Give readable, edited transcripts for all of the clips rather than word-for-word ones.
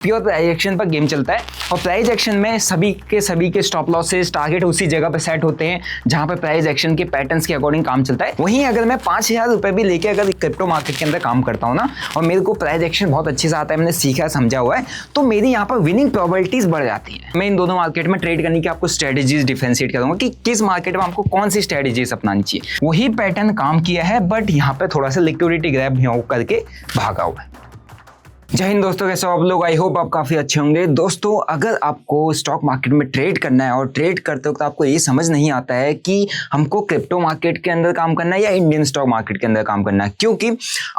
Pure price action पर game चलता है और प्राइस एक्शन में सभी के स्टॉप लॉसेस टारगेट उसी जगह पे सेट होते हैं जहां पे प्राइस एक्शन के पैटर्न्स के अकॉर्डिंग काम चलता है। वहीं अगर मैं 5,000 रुपए भी लेके अगर क्रिप्टो मार्केट के अंदर काम करता हूं ना और मेरे को प्राइस एक्शन बहुत अच्छे से आता है, मैंने सीखा समझा हुआ है, तो मेरी यहाँ पर विनिंग प्रोबेबिलिटीज बढ़ जाती है। मैं इन दोनों मार्केट में ट्रेड करने की आपको स्ट्रेटेजीज डिफरेंशिएट करूंगा कि किस मार्केट में आपको कौन सी स्ट्रेटेजीज अपनानी चाहिए। वही पैटर्न काम किया है बट यहाँ पे थोड़ा सा लिक्विडिटी ग्रैब करके भागा हुआ है। जय हिंद दोस्तों, कैसे हो आप लोग? आई होप आप काफ़ी अच्छे होंगे। दोस्तों, अगर आपको स्टॉक मार्केट में ट्रेड करना है और ट्रेड करते वक्त आपको ये समझ नहीं आता है कि हमको क्रिप्टो मार्केट के अंदर काम करना है या इंडियन स्टॉक मार्केट के अंदर काम करना है, क्योंकि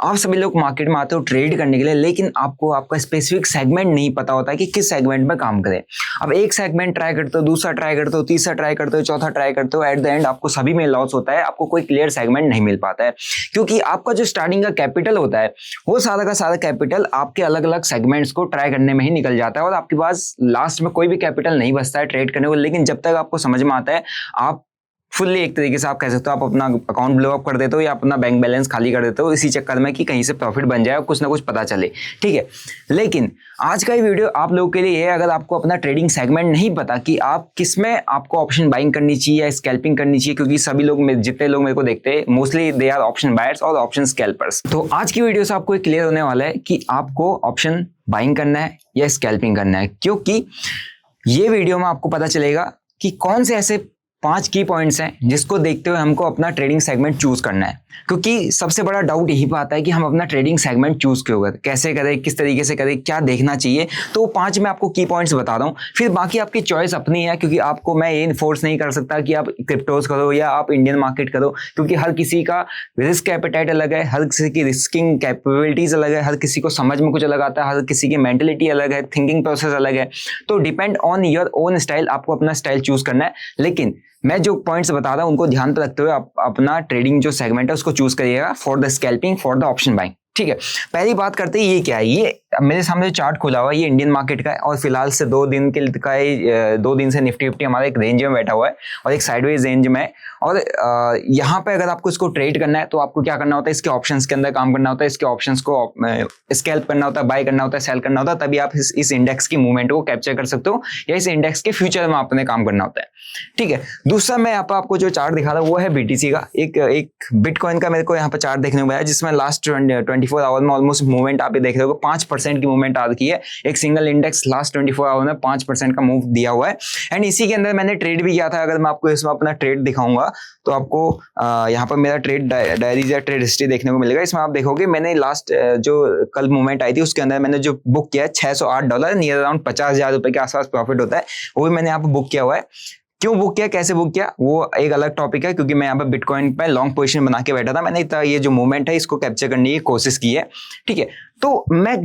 आप सभी लोग मार्केट में आते हो ट्रेड करने के लिए, लेकिन आपको आपका स्पेसिफिक सेगमेंट नहीं पता होता है कि किस सेगमेंट में काम करें। अब एक सेगमेंट ट्राई करते हो, दूसरा ट्राई करते हो, तीसरा ट्राई करते हो, चौथा ट्राई करते हो, एट द एंड आपको सभी में लॉस होता है। आपको कोई क्लियर सेगमेंट नहीं मिल पाता है क्योंकि आपका जो स्टार्टिंग का कैपिटल होता है वो सारा का सारा कैपिटल आपके अलग अलग सेगमेंट को ट्राई करने में ही निकल जाता है और आपके पास लास्ट में कोई भी कैपिटल नहीं बचता है ट्रेड करने को। लेकिन जब तक आपको समझ में आता है, आप फुल्ली एक तरीके से आप कह सकते हो आप अपना अकाउंट ब्लो अप कर देते हो या अपना बैंक बैलेंस खाली कर देते हो इसी चक्कर में कि कहीं से प्रॉफिट बन जाए और कुछ ना कुछ पता चले, ठीक है। लेकिन आज का ये वीडियो आप लोगों के लिए है, अगर आपको अपना ट्रेडिंग सेगमेंट नहीं पता कि आप किसमें आपको ऑप्शन बाइंग करनी चाहिए या स्कैल्पिंग करनी चाहिए, क्योंकि सभी लोग जितने लोग मेरे को देखते हैं mostly they are option buyers और ऑप्शन स्कैल्पर्स। तो आज की वीडियो से आपको क्लियर होने वाला है कि आपको ऑप्शन बाइंग करना है या स्कैल्पिंग करना है, क्योंकि ये वीडियो में आपको पता चलेगा कि कौन से ऐसे 5 की पॉइंट्स हैं जिसको देखते हुए हमको अपना ट्रेडिंग सेगमेंट चूज करना है। क्योंकि सबसे बड़ा डाउट यही पे आता है कि हम अपना ट्रेडिंग सेगमेंट चूज क्यों करें, कैसे करें, किस तरीके से करें, क्या देखना चाहिए। तो 5 मैं आपको की पॉइंट्स बता रहा हूँ, फिर बाकी आपकी चॉइस अपनी है, क्योंकि आपको मैं ये फोर्स नहीं कर सकता कि आप क्रिप्टोज करो या आप इंडियन मार्केट करो, क्योंकि हर किसी का रिस्क एपेटाइट अलग है, हर किसी की रिस्किंग कैपेबिलिटीज अलग है, हर किसी को समझ में कुछ अलग आता है, हर किसी की मेंटलिटी अलग है, थिंकिंग प्रोसेस अलग है। तो depend on your own style, आपको अपना स्टाइल चूज करना है। लेकिन मैं जो पॉइंट्स बता रहा हूं उनको ध्यान पर रखते हुए आप अपना ट्रेडिंग जो सेगमेंट है उसको चूज करिएगा for the scalping, for the option buying, ठीक है। पहली बात करते हैं, ये क्या है, ये मेरे सामने जो चार्ट खुला हुआ है ये इंडियन मार्केट का है और फिलहाल से 2 दिन का 2 दिन से निफ्टी फिफ्टी हमारा एक रेंज में बैठा हुआ है और एक साइडवेज रेंज में है। और यहाँ पे अगर आपको इसको ट्रेड करना है तो आपको क्या करना होता है, इसके ऑप्शंस के अंदर काम करना होता है, इसके ऑप्शंस को स्कैल्प करना होता है, बाय करना होता है, सेल करना होता है, तभी आप इस इंडेक्स की मूवमेंट को कैप्चर कर सकते हो या इस इंडेक्स के फ्यूचर में आपने काम करना होता है, ठीक है। दूसरा मैं यहाँ पर आपको जो चार्ट दिखा रहा हूँ वो है बीटीसी का, एक बिटकॉइन का मेरे को यहाँ पर चार्ट देखने को मिला है जिसमें लास्ट 24 आवर में ऑलमोस्ट मूवमेंट आप देख रहे हो 5% की मूवमेंट आ रही है। एक सिंगल इंडेक्स लास्ट 24 आवर में 5% का मूव दिया हुआ है एंड इसी के अंदर मैंने ट्रेड भी किया था। अगर मैं आपको इसमें अपना ट्रेड दिखाऊंगा तो आपको यहाँ पर मेरा ट्रेड डायरीज या ट्रेड हिस्ट्री देखने को मिलेगा। इसमें आप देखोगे मैंने लास्ट जो कल मूवमेंट आई थी उसके अंदर मैंने जो बुक किया है $608 नियर अराउंड 50,000 रुपए के आसपास प्रॉफिट होता है, वो भी मैंने यहाँ पर बुक किया हुआ है। क्यों बुक किया, कैसे बुक किया, वो एक अलग टॉपिक है, क्योंकि मैं यहाँ पे बिटकॉइन पे लॉन्ग पोजीशन बना के बैठा था। मैंने ये जो मूवमेंट है इसको कैप्चर करने की कोशिश की है, ठीक है। तो मैं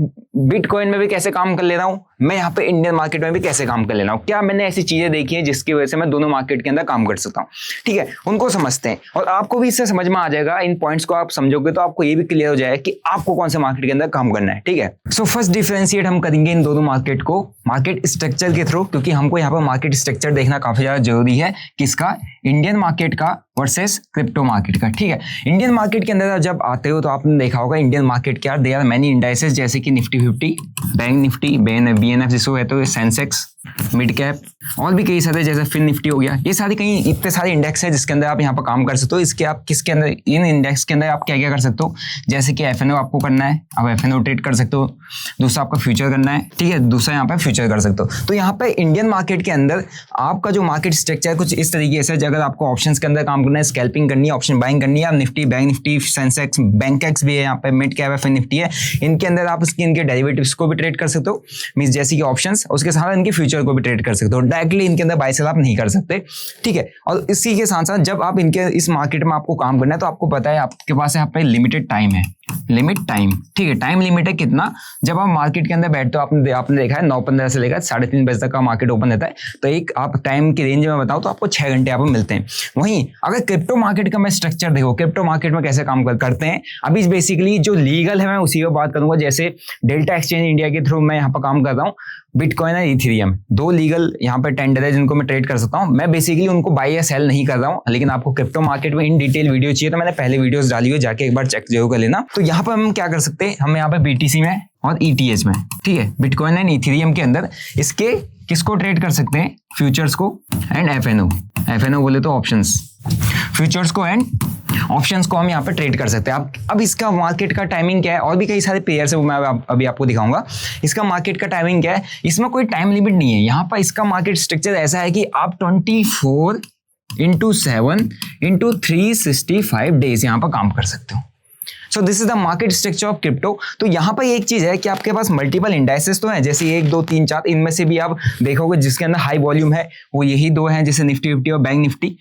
बिटकॉइन में भी कैसे काम कर ले रहा हूँ, मैं यहाँ पे इंडियन मार्केट में भी कैसे काम कर ले रहा हूँ, क्या मैंने ऐसी चीजें देखी हैं जिसकी वजह से मैं दोनों मार्केट के अंदर काम कर सकता हूँ, ठीक है। उनको समझते हैं और आपको भी इससे समझ में आ जाएगा। इन पॉइंट्स को आप समझोगे तो आपको ये भी क्लियर हो जाएगा कि आपको कौन से मार्केट के अंदर काम करना है, ठीक है। सो फर्स्ट डिफरेंशिएट हम करेंगे इन दोनों मार्केट को मार्केट स्ट्रक्चर के थ्रू, क्योंकि हमको यहाँ पर मार्केट स्ट्रक्चर देखना काफी ज्यादा जरूरी है, किसका, इंडियन मार्केट का वर्सेस क्रिप्टो मार्केट का, ठीक है। इंडियन मार्केट के अंदर जब आते हो तो आपने देखा होगा इंडियन मार्केट के दे आर मेनी इंडाइसेस, जैसे कि निफ्टी 50, बैंक निफ्टी, BNF जिसको कहते हो, सेंसेक्स, मिड कैप और भी कई सारे, जैसे फिन निफ्टी हो गया। ये सारी कई इतने सारे इंडेक्स है जिसके अंदर आप यहाँ पर काम कर सकते हो। इसके आप किसके अंदर, इन इंडेक्स के अंदर आप क्या क्या कर सकते हो, जैसे कि FNO आपको करना है, आप FNO ट्रेड कर सकते हो। दूसरा आपका फ्यूचर करना है, ठीक है, दूसरा यहाँ पे फ्यूचर कर सकते हो। तो यहाँ पे इंडियन मार्केट के अंदर आपका जो मार्केट स्ट्रक्चर कुछ इस तरीके से, अगर आपको ऑप्शंस के अंदर काम करना है, स्कैल्पिंग करनी है, ऑप्शन बाइंग करनी है, आप Nifty, bank Nifty, Sensex, Bankex भी है यहाँ पे, मिड कैप है, फिन निफ्टी है, इनके अंदर आप इनके डेरिवेटिव्स को भी ट्रेड कर सकते हो, मींस जैसे कि ऑप्शंस, उसके साथ इनके फ्यूचर को भी ट्रेड कर सकते हो। डायरेक्टली इनके अंदर बाय सेल आप नहीं कर सकते, ठीक है। और इसी के साथ साथ जब आप इनके इस मार्केट में आपको काम करना है तो आपको पता है आपके पास यहाँ पे लिमिटेड टाइम है, लिमिट टाइम, ठीक है। टाइम लिमिट है कितना, जब आप मार्केट के अंदर बैठते हो, आपने देखा है 9:15 से लेकर 3:30 बजे तक का मार्केट ओपन रहता है, तो एक आप टाइम की रेंज में बताओ तो आपको 6 घंटे यहाँ पर मिलते हैं। वहीं अगर क्रिप्टो मार्केट का मैं स्ट्रक्चर देखो, क्रिप्टो मार्केट में कैसे काम करते हैं, अभी बेसिकली जो लीगल है मैं उसी पर बात करूंगा। जैसे डेल्टा एक्सचेंज इंडिया के थ्रू मैं यहाँ पर काम कर रहा हूँ, बिटकॉइन और इथेरियम 2 लीगल यहाँ पे टेंडर है जिनको मैं ट्रेड कर सकता हूँ। मैं बेसिकली उनको बाय या सेल नहीं कर रहा हूँ, लेकिन आपको क्रिप्टो मार्केट में इन डिटेल वीडियो चाहिए तो मैंने पहले वीडियोस डाली हुई, जाके एक बार चेक जरूर कर लेना। तो यहाँ पर हम क्या कर सकते हैं, हम यहाँ पे BTC में और ETH में, ठीक है, बिटकॉइन एंड इथेरियम के अंदर इसके किसको ट्रेड कर सकते हैं, फ्यूचर्स को एंड FNO बोले तो ऑप्शंस, फ्यूचर्स को एंड ऑप्शंस को हम यहाँ पे ट्रेड कर सकते हैं। अब इसका मार्केट का टाइमिंग क्या है, और भी कई सारे पेयर्स है वो मैं अभी आपको दिखाऊंगा। इसका मार्केट का टाइमिंग क्या है, इसमें कोई टाइम लिमिट नहीं है। यहाँ पर इसका मार्केट स्ट्रक्चर ऐसा है कि आप 24x7x365 डेज यहाँ पर काम कर सकते हो। So this is the market structure of crypto. तो यहाँ पर एक चीज है कि आपके पास मल्टीपल इंडाइसेस तो हैं, जैसे 1 2 3 4, इनमें से भी आप देखोगे जिसके अंदर हाई वॉल्यूम है वो यही 2 हैं, जैसे निफ्टी 50 और बैंक निफ्टी।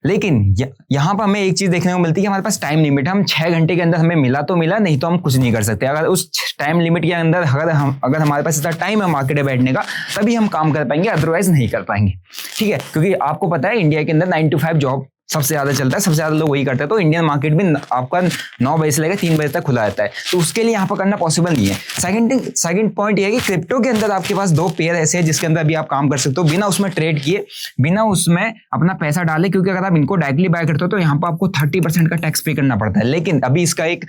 लेकिन यहाँ पर हमें एक चीज देखने को मिलती है कि हमारे पास टाइम लिमिट है। हम 6 घंटे के अंदर हमें मिला तो मिला, नहीं तो हम कुछ नहीं कर सकते। अगर उस टाइम लिमिट के अंदर अगर हमारे पास इतना टाइम है मार्केट में बैठने का, तभी हम काम कर पाएंगे, अदरवाइज नहीं कर पाएंगे, ठीक है। क्योंकि आपको पता है इंडिया के अंदर 9 to 5 जॉब सबसे ज्यादा चलता है, सबसे ज्यादा लोग वही करते हैं। तो इंडियन मार्केट में आपका 9 बजे से लेकर 3 बजे तक खुला रहता है, तो उसके लिए यहाँ पर करना पॉसिबल नहीं है। सेकंड पॉइंट ये है कि क्रिप्टो के अंदर आपके पास 2 पेयर ऐसे हैं जिसके अंदर भी आप काम कर सकते हो बिना उसमें ट्रेड किए, बिना उसमें अपना पैसा डाले। क्योंकि अगर आप इनको डायरेक्टली बाय करते हो तो यहाँ पर आपको 30% का टैक्स पे करना पड़ता है। लेकिन अभी इसका एक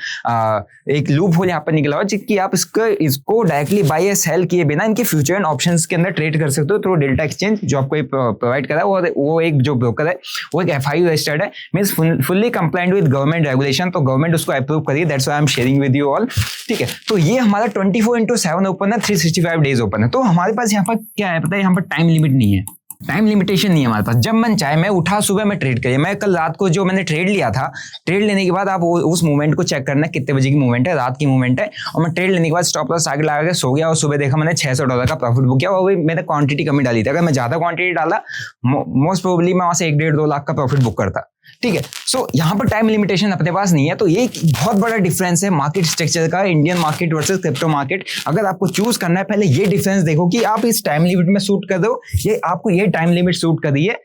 लूप होल यहाँ पर निकला हुआ कि आप इसको डायरेक्टली बाय या सेल किए बिना इनके फ्यूचर एंड ऑप्शंस के अंदर ट्रेड कर सकते हो थ्रू डेल्टा एक्सचेंज, जो आपको प्रोवाइड करा है। वो एक जो ब्रोकर है वो एक FIU रजिस्टर्ड है, means fully compliant with government regulation. तो गवर्नमेंट उसको अप्रूव करिए, that's why I am sharing with you all, ठीक है। तो ये हमारा 24x7 ओपन है, 365 डेज ओपन है। तो हमारे पास यहाँ पर क्या है पता है, यहाँ पर टाइम लिमिट नहीं है, टाइम लिमिटेशन नहीं है हमारे पास। जब मन चाहे मैं उठा सुबह में ट्रेड करिए। मैं कल रात को जो मैंने ट्रेड लिया था, ट्रेड लेने के बाद आप उस मूवमेंट को चेक करना कितने बजे की मूवमेंट है, रात की मूवमेंट है, और मैं ट्रेड लेने के बाद स्टॉप लॉस टारगेट लगा के सो गया और सुबह देखा मैंने $600 का प्रॉफिट बुक किया। और मैंने क्वांटिटी कमी डाली थी। अगर मैं ज्यादा क्वांटिटी डाला मोस्ट प्रोबेबली मैं वहां से 1-1.5-2 लाख का प्रॉफिट बुक करता, ठीक है। सो यहाँ पर टाइम लिमिटेशन अपने पास नहीं है। तो ये एक बहुत बड़ा डिफरेंस है मार्केट स्ट्रक्चर का, Indian market versus crypto market. अगर आपको चूज करना है, पहले ये डिफरेंस देखो कि आप इस टाइम लिमिट में सूट कर दो, ये आपको ये टाइम लिमिट सूट कर दिए।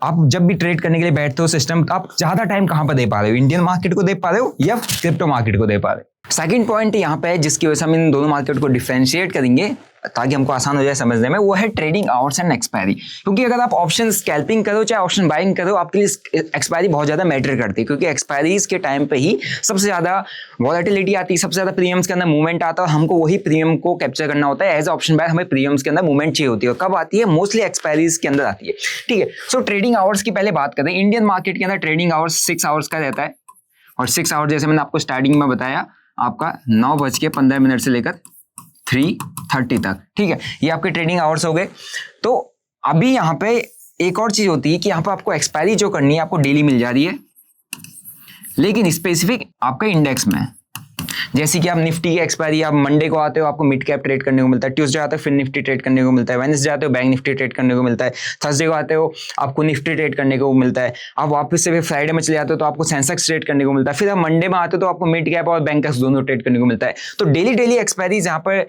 आप जब भी ट्रेड करने के लिए बैठते हो सिस्टम, आप ज्यादा टाइम कहां पर दे पा रहे हो, इंडियन मार्केट को दे पा रहे हो या क्रिप्टो मार्केट को दे पा रहे हो। सेकंड पॉइंट यहाँ पे है जिसकी वजह से हम इन दोनों मार्केट को डिफरेंशिएट करेंगे ताकि हमको आसान हो जाए समझने में, वो है ट्रेडिंग आवर्स एंड एक्सपायरी। क्योंकि अगर आप ऑप्शन स्कैल्पिंग करो चाहे ऑप्शन बाइंग करो, आपके लिए एक्सपायरी बहुत ज्यादा मैटर करती है। क्योंकि एक्सपायरीज के टाइम पे ही सबसे ज्यादा वॉलेटिलिटी आती है, सबसे ज्यादा प्रीमियम्स के अंदर मूवमेंट आता है, और हमको वही प्रीमियम को कैप्चर करना होता है। एज ऑप्शन बाय हमें प्रीमियम्स के अंदर मूवमेंट चाहिए होती है। कब आती है? मोस्टली एक्सपायरीज के अंदर आती है, ठीक है। सो ट्रेडिंग आवर्स की पहले बात करें। इंडियन मार्केट के अंदर ट्रेडिंग आवर्स 6 आवर्स का रहता है, और 6 आवर्स जैसे मैंने आपको स्टार्टिंग में बताया आपका 9:15 से लेकर 3:30 तक, ठीक है। ये आपके ट्रेडिंग आवर्स हो गए। तो अभी यहाँ पे एक और चीज होती है कि यहाँ पे आपको एक्सपायरी जो करनी है आपको डेली मिल जा रही है, लेकिन स्पेसिफिक आपका इंडेक्स में। जैसे कि आप निफ्टी की एक्सपायरी आप मंडे को आते हो आपको मिड कैप ट्रेड करने को मिलता है, ट्यूसडे आते हो फिर निफ्टी ट्रेड करने को मिलता है, वेडनेसडे आते हो बैंक निफ्टी ट्रेड करने को मिलता है, थर्सडे को आते हो आपको निफ्टी ट्रेड करने को मिलता है, आप वापस से फिर फ्राइडे में चले जाते हो तो आपको सेंसेक्स ट्रेड करने को मिलता है, फिर आप मंडे में आते हो तो आपको मिड कैप और बैंक दोनों ट्रेड करने को मिलता है। तो डेली एक्सपायरीज यहाँ पर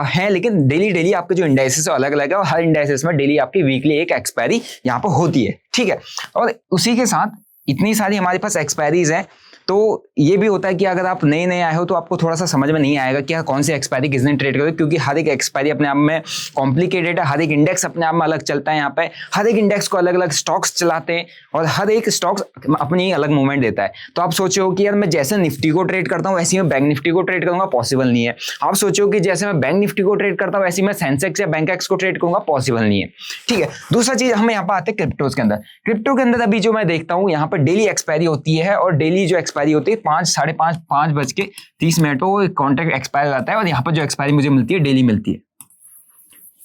है, लेकिन डेली आपके जो इंडाइसेस अलग अलग है और हर इंडाइसेस में डेली आपकी वीकली एक एक्सपायरी यहाँ पर होती है, ठीक है। और उसी के साथ इतनी सारी हमारे पास एक्सपायरीज हैं, तो ये भी होता है कि अगर आप नए आए हो तो आपको थोड़ा सा समझ में नहीं आएगा कि कौन सी एक्सपायरी किसने ट्रेड करो, क्योंकि हर एक एक्सपायरी अपने आप में कॉम्प्लिकेटेड है, हर एक इंडेक्स अपने आप में अलग चलता है। यहाँ पे हर एक इंडेक्स को अलग अलग स्टॉक्स चलाते हैं और हर एक स्टॉक्स अपनी अलग मूवमेंट देता है। तो आप सोचो कि यार मैं जैसे निफ्टी को ट्रेड करता हूँ वैसे मैं बैंक निफ्टी को ट्रेड करूंगा, पॉसिबल नहीं है। आप सोचो कि जैसे मैं बैंक निफ्टी को ट्रेड करता हूँ वैसे मैं सेंसेक्स या बैंक एक्स को ट्रेड करूंगा, पॉसिबल नहीं है, ठीक है। दूसरा चीज हमें यहाँ पर आते हैं क्रिप्टोज के अंदर। क्रिप्टो के अंदर अभी जो मैं देखता हूँ यहाँ पर डेली एक्सपायरी होती है, और डेली जो एक्सपायरी होती है 5:30 को कॉन्ट्रैक्ट एक्सपायर हो जाता है, और यहाँ पर जो एक्सपायरी मुझे मिलती है डेली मिलती है,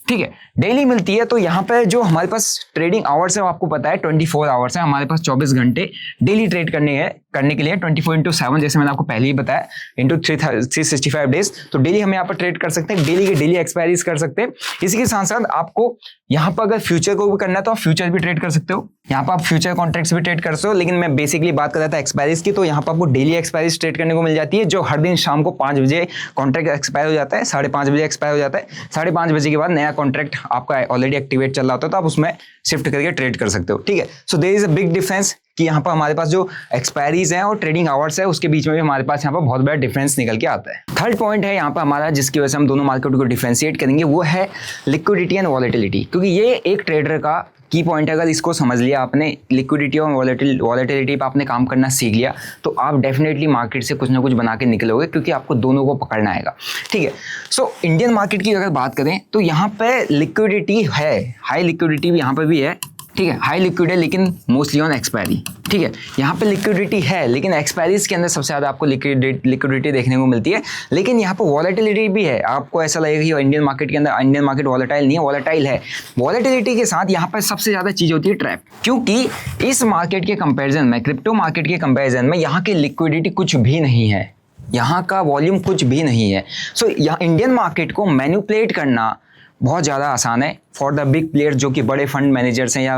ठीक है, डेली मिलती है। तो यहाँ पे जो हमारे पास ट्रेडिंग आवर्स है वो आपको पता है 24 आवर्स है, हमारे पास 24 घंटे डेली ट्रेड करने के लिए 24x7 जैसे मैंने आपको पहले ही बताया इंटू 365 डेज। तो डेली हम यहाँ पर ट्रेड कर सकते हैं, डेली के डेली एक्सपायरीज कर सकते हैं। इसी के साथ साथ आपको यहाँ पर अगर फ्यूचर को भी करना है तो आप फ्यूचर भी ट्रेड कर सकते हो, यहाँ पर आप फ्यूचर कॉन्ट्रैक्ट्स भी ट्रेड कर सकते हो। लेकिन मैं बेसिकली बात कर रहा था एक्सपायरीज की, तो यहाँ पर आपको डेली एक्सपायरीज ट्रेड करने को मिल जाती है, जो हर दिन शाम को 5 बजे कॉन्ट्रैक्ट एक्सपायर हो जाता है, 5:30 बजे एक्सपायर हो जाता है। 5:30 बजे के बाद नया कॉन्ट्रैक्ट आपका ऑलरेडी एक्टिवेट चल रहा होता है, तो आप उसमें शिफ्ट करके ट्रेड कर सकते हो, ठीक है। So there is a big difference कि यहाँ पर हमारे पास जो एक्सपायरीज हैं और ट्रेडिंग आवर्स है उसके बीच में भी हमारे पास यहाँ पर बहुत बड़ा डिफरेंस निकल के आता है। थर्ड पॉइंट है यहाँ पर हमारा जिसकी वजह से हम दोनों मार्केट को डिफरेंशिएट करेंगे, वो है लिक्विडिटी एंड वॉलेटिलिटी। क्योंकि ये एक ट्रेडर का की पॉइंट है, अगर इसको समझ लिया आपने, लिक्विडिटी और वॉलेटिलिटी पर आपने काम करना सीख लिया, तो आप डेफिनेटली मार्केट से कुछ ना कुछ बना के निकलोगे, क्योंकि आपको दोनों को पकड़ना आएगा। ठीक है, सो इंडियन मार्केट की अगर बात करें तो यहाँ पे लिक्विडिटी है, हाई लिक्विडिटी भी यहाँ पे भी है। ठीक है, हाई लिक्विड है लेकिन मोस्टली ऑन एक्सपायरी। ठीक है, यहाँ पे लिक्विडिटी है लेकिन एक्सपायरीज के अंदर सबसे ज़्यादा आपको लिक्विडिटी देखने को मिलती है, लेकिन यहाँ पे वॉलेटिलिटी भी है। आपको ऐसा लगेगा कि इंडियन मार्केट के अंदर, इंडियन मार्केट वॉलेटाइल नहीं है, वॉलेटाइल है। वॉलेटिलिटी के साथ यहाँ पर सबसे ज़्यादा चीज़ होती है ट्रैप, क्योंकि इस मार्केट के कंपेरिजन में, क्रिप्टो मार्केट के कंपेरिजन में यहाँ की लिक्विडिटी कुछ भी नहीं है, यहाँ का वॉल्यूम कुछ भी नहीं है। सो यहाँ इंडियन मार्केट को मैनिपुलेट करना बहुत ज़्यादा आसान है फॉर द बिग प्लेयर, जो कि बड़े फंड मैनेजर्स हैं या